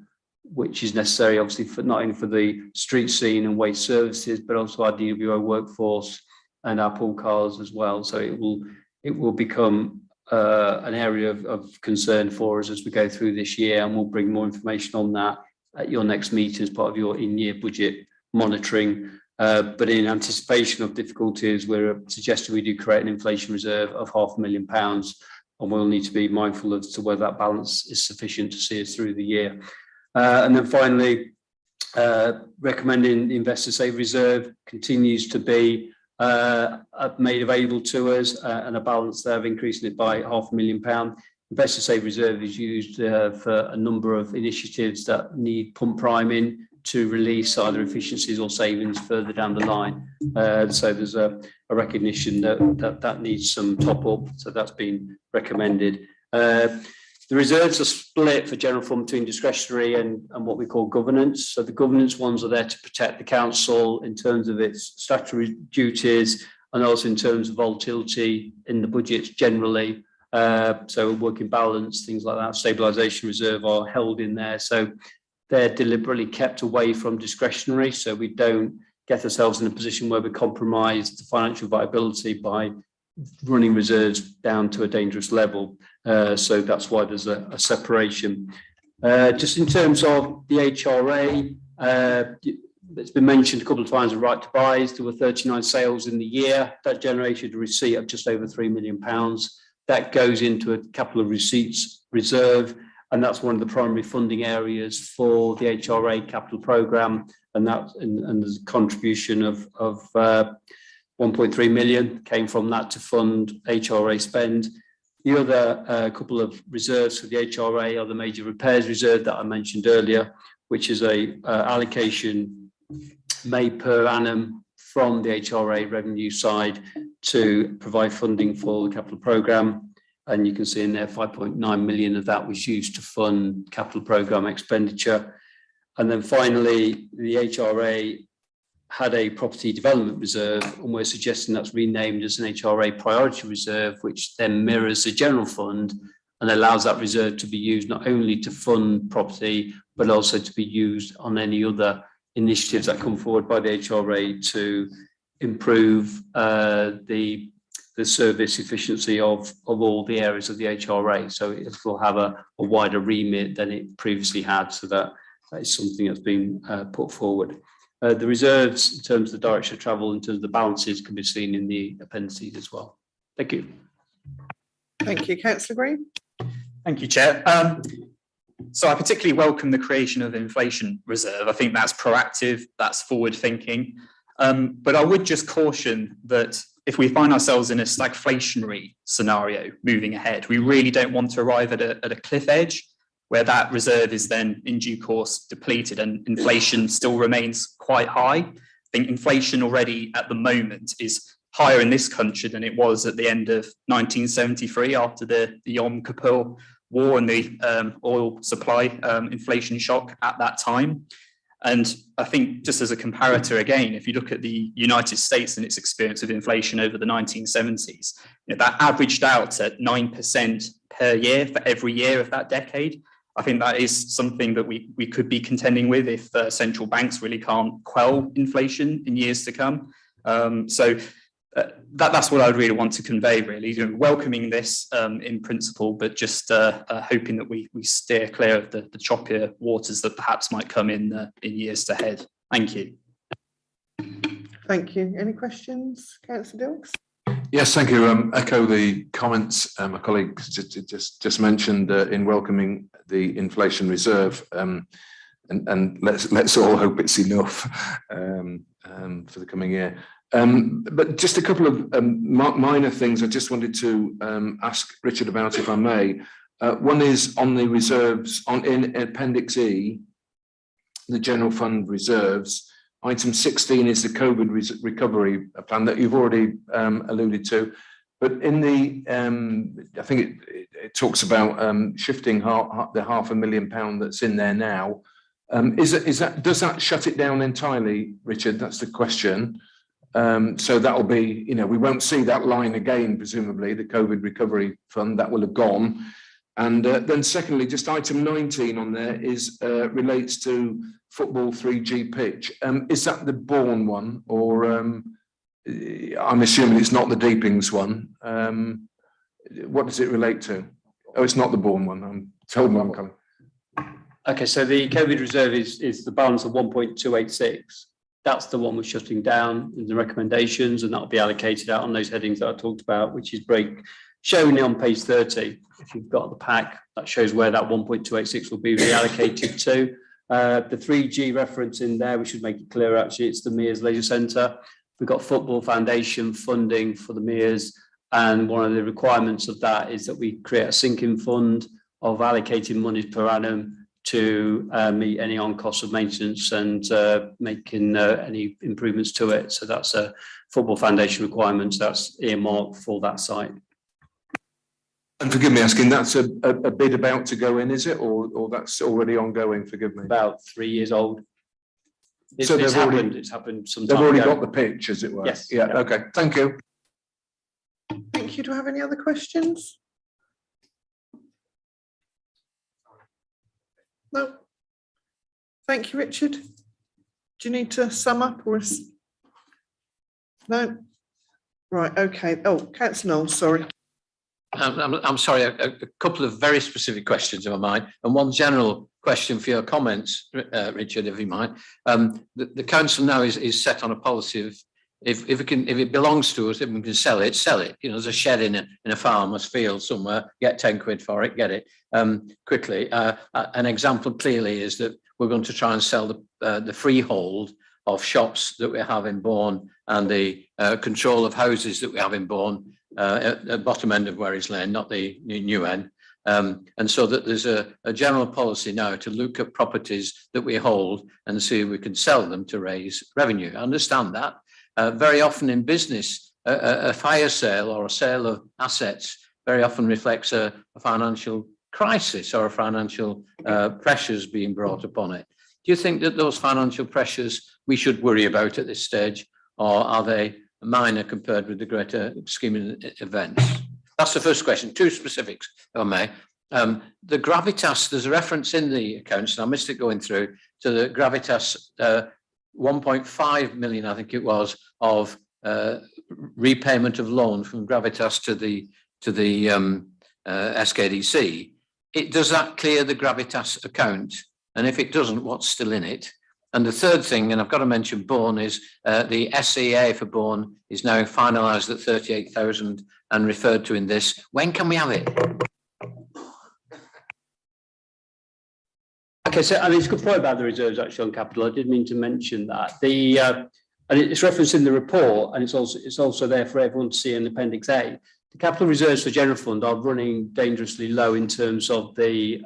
Speaker 10: which is necessary obviously for not only for the street scene and waste services, but also our DWO workforce and our pool cars as well. So it will become an area of concern for us as we go through this year, and we'll bring more information on that at your next meeting as part of your in-year budget monitoring. But in anticipation of difficulties, we're suggesting we do create an inflation reserve of £500,000, and we'll need to be mindful as to whether that balance is sufficient to see us through the year. And then finally, recommending the Investor Save Reserve continues to be made available to us, and a balance there of increasing it by £500,000. Investor Save Reserve is used for a number of initiatives that need pump priming to release either efficiencies or savings further down the line. So there's a recognition that needs some top up, so that's been recommended. The reserves are split for general fund between discretionary and what we call governance. So the governance ones are there to protect the council in terms of its statutory duties and also in terms of volatility in the budgets generally. So working balance, things like that, stabilisation reserve are held in there. So they're deliberately kept away from discretionary, so we don't get ourselves in a position where we compromise the financial viability by running reserves down to a dangerous level. So that's why there's a separation. Just in terms of the HRA, it's been mentioned a couple of times, the right to buys. There were 39 sales in the year. That generated a receipt of just over £3 million. That goes into a capital receipts reserve, and that's one of the primary funding areas for the Hra Capital Program, and there's a contribution of 1.3 million came from that to fund HRA spend. The other couple of reserves for the HRA are the major repairs reserve that I mentioned earlier, which is a allocation made per annum from the HRA revenue side to provide funding for the capital program. And you can see in there 5.9 million of that was used to fund capital program expenditure. And then finally, the HRA had a property development reserve, and we're suggesting that's renamed as an HRA priority reserve, which then mirrors the general fund and allows that reserve to be used not only to fund property, but also to be used on any other initiatives that come forward by the HRA to improve the service efficiency of all the areas of the HRA. So it will have a wider remit than it previously had. So that is something that's been put forward. The reserves in terms of the direction of travel, in terms of the balances, can be seen in the appendices as well. Thank you.
Speaker 1: Thank you, Councillor Green.
Speaker 6: Thank you, Chair. So I particularly welcome the creation of the inflation reserve. I think that's proactive, that's forward thinking. But I would just caution that if we find ourselves in a stagflationary scenario moving ahead, we really don't want to arrive at a cliff edge where that reserve is then in due course depleted and inflation still remains quite high. I think inflation already at the moment is higher in this country than it was at the end of 1973 after the Yom Kippur War and the oil supply inflation shock at that time. And I think just as a comparator again, if you look at the United States and its experience of inflation over the 1970s, that averaged out at 9% per year for every year of that decade. I think that is something that we could be contending with if central banks really can't quell inflation in years to come. That's what I would really want to convey, really. Welcoming this in principle, but just hoping that we steer clear of the choppier waters that perhaps might come in years ahead. Thank you.
Speaker 1: Thank you. Any questions, Councillor Dilks?
Speaker 4: Yes, thank you. Echo the comments my colleague just mentioned in welcoming the inflation reserve, and let's all hope it's enough for the coming year. But just a couple of minor things I just wanted to ask Richard about, if I may. One is on the reserves in Appendix E, the general fund reserves. Item 16 is the COVID recovery plan that you've already alluded to. But in the, I think it talks about shifting the £500,000 that's in there now. Does that shut it down entirely, Richard? That's the question. So that'll be, we won't see that line again, presumably, the COVID recovery fund, that will have gone. And then secondly, just item 19 on there is relates to football 3G pitch. Is that the Bourne one, or I'm assuming it's not the Deepings one? What does it relate to? Oh, it's not the Bourne one. I'm told I'm coming.
Speaker 10: Okay, so the COVID reserve is the balance of 1.286. That's the one we're shutting down in the recommendations, and that'll be allocated out on those headings that I talked about, which is shown on page 30. If you've got the pack, that shows where that 1.286 will be reallocated to. The 3G reference in there, we should make it clear, actually, it's the Mears Leisure Centre. We've got Football Foundation funding for the Mears, and one of the requirements of that is that we create a sinking fund of allocating monies per annum to meet any on costs of maintenance and making any improvements to it. So that's a Football Foundation requirement. That's earmarked for that site.
Speaker 4: And forgive me asking, that's a bid about to go in, is it, or that's already ongoing? Forgive me.
Speaker 10: About 3 years old. It's happened some time
Speaker 4: They've already
Speaker 10: ago.
Speaker 4: got the pitch, as it were.
Speaker 10: Yes.
Speaker 4: Yeah. Okay. Thank you.
Speaker 1: Thank you. Do I have any other questions? No. Thank you, Richard. Do you need to sum up, or no? Right. Okay. Oh, Councillor Knowles, sorry.
Speaker 7: I'm sorry, a couple of very specific questions, if I might, and one general question for your comments, Richard, if you mind. The council now is set on a policy of if it belongs to us, if we can sell it, sell it. There's a shed in a farmer's field somewhere, get 10 quid for it, get it quickly. An example clearly is that we're going to try and sell the freehold of shops that we have in Bourne and the control of houses that we have in Bourne. At the bottom end of Werris Lane, not the new end. And so that there's a general policy now to look at properties that we hold and see if we can sell them to raise revenue. I understand that. Very often in business, a fire sale or a sale of assets very often reflects a financial crisis or a financial pressures being brought upon it. Do you think that those financial pressures we should worry about at this stage, or are they minor compared with the greater scheme of events? That's the first question. Two specifics, if I may. The gravitas, there's a reference in the accounts, and I missed it going through, to the gravitas 1.5 million, I think it was, of repayment of loan from gravitas to the SKDC. Does that clear the gravitas account? And if it doesn't, what's still in it? And the third thing, and I've got to mention Bourne, is the SEA for Bourne is now finalised at 38,000 and referred to in this. When can we have it?
Speaker 10: Okay, so it's a good point about the reserves actually on capital. I did mean to mention that. And it's referenced in the report, and it's also there for everyone to see in Appendix A. The capital reserves for general fund are running dangerously low in terms of the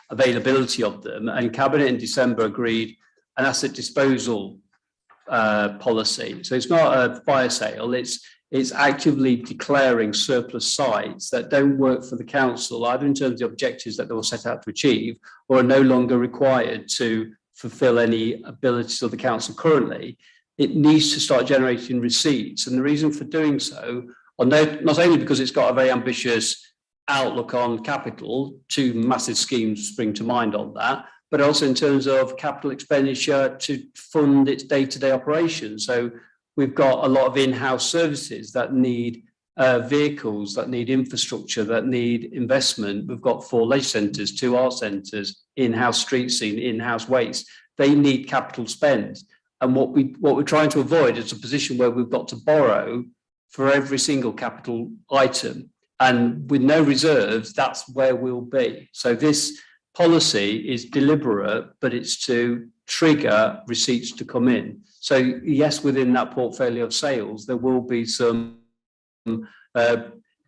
Speaker 10: availability of them, and Cabinet in December agreed an asset disposal policy. So it's not a fire sale, it's actively declaring surplus sites that don't work for the council, either in terms of the objectives that they were set out to achieve or are no longer required to fulfill any abilities of the council currently. It needs to start generating receipts, and the reason for doing so, not only because it's got a very ambitious outlook on capital, two massive schemes spring to mind on that, but also in terms of capital expenditure to fund its day-to-day operations. So we've got a lot of in-house services that need vehicles, that need infrastructure, that need investment. We've got 4 leisure centres, 2 art centres, in-house street scene, in-house waste. They need capital spend. And what we're trying to avoid is a position where we've got to borrow for every single capital item. And with no reserves, that's where we'll be. So this policy is deliberate, but it's to trigger receipts to come in. So yes, within that portfolio of sales, there will be some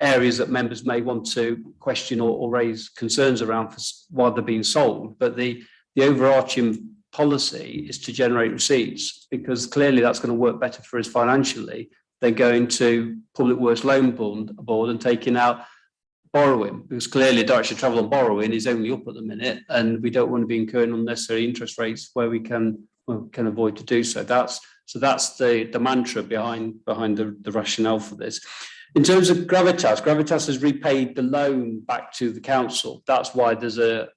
Speaker 10: areas that members may want to question or raise concerns around while they're being sold. But the overarching policy is to generate receipts, because clearly that's going to work better for us financially than going to Public Works Loan Board and taking out borrowing, because clearly direction of travel on borrowing is only up at the minute, and we don't want to be incurring unnecessary interest rates where we can avoid to do so. That's the mantra behind the rationale for this. In terms of Gravitas has repaid the loan back to the council. That's why there's a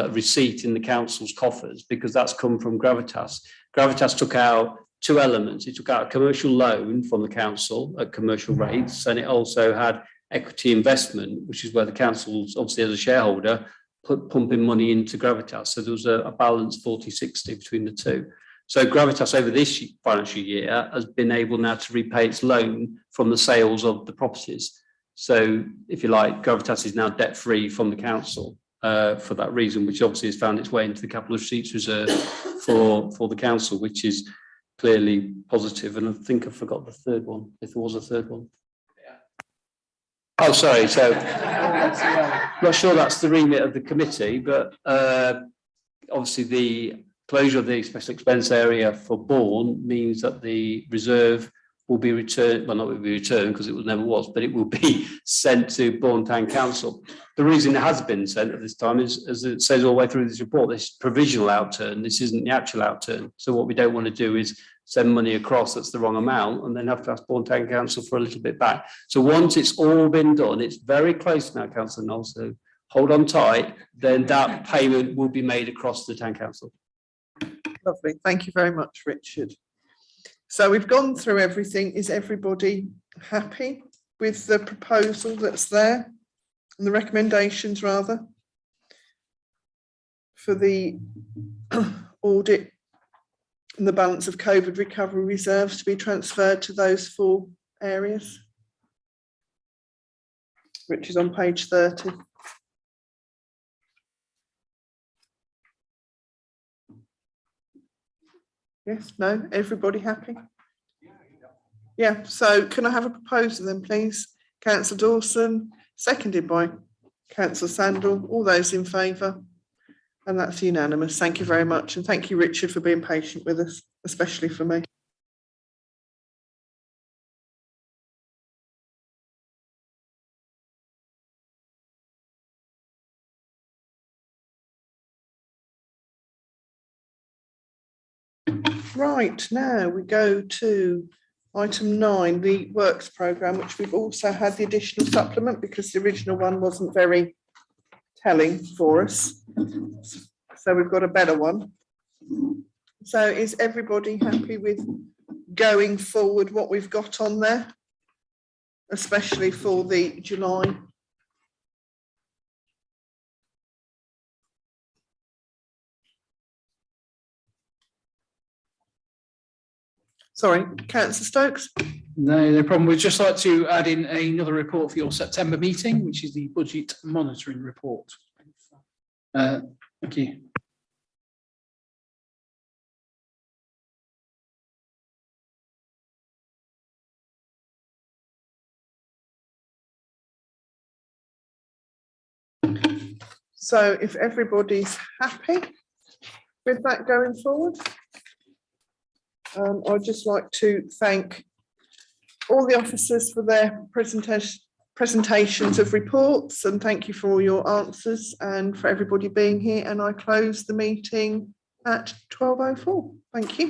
Speaker 10: receipt in the council's coffers, because that's come from Gravitas. Gravitas took out two elements. It took out a commercial loan from the council at commercial rates, and it also had equity investment, which is where the council's obviously as a shareholder pumping money into Gravitas. So there was a balance 40-60 between the two. So Gravitas over this financial year has been able now to repay its loan from the sales of the properties. So if you like, Gravitas is now debt free from the council for that reason, which obviously has found its way into the capital receipts reserve for the council, which is clearly positive. And I think I forgot the third one, if there was a third one. Oh, sorry. So not sure that's the remit of the committee, but obviously the closure of the special expense area for Bourne means that the reserve will be returned, well, not will be returned because it never was, but it will be sent to Bourne Town Council. The reason it has been sent at this time is, as it says all the way through this report, this provisional outturn. This isn't the actual outturn. So what we don't want to do is send money across that's the wrong amount and then have to ask Bourne Town Council for a little bit back. So once it's all been done, it's very close now, Councillor Knowles, so hold on tight, then that payment will be made across the Town Council.
Speaker 1: Lovely. Thank you very much, Richard. So we've gone through everything. Is everybody happy with the proposal that's there and the recommendations rather for the audit and the balance of COVID recovery reserves to be transferred to those four areas, which is on page 30. Yes, no, everybody happy? Yeah, so can I have a proposal then, please? Councillor Dawson, seconded by Councillor Sandal. All those in favour? And that's unanimous. Thank you very much. And thank you, Richard, for being patient with us, especially for me. Right, now we go to item 9, the works programme, which we've also had the additional supplement because the original one wasn't very telling for us. So we've got a better one. So is everybody happy with going forward what we've got on there, especially for the July? Sorry, Councillor Stokes.
Speaker 11: No problem. We'd just like to add in another report for your September meeting, which is the budget monitoring report. Thank you.
Speaker 1: So if everybody's happy with that going forward, I'd just like to thank all the officers for their presentations of reports, and thank you for all your answers and for everybody being here. And I close the meeting at 12:04. Thank you.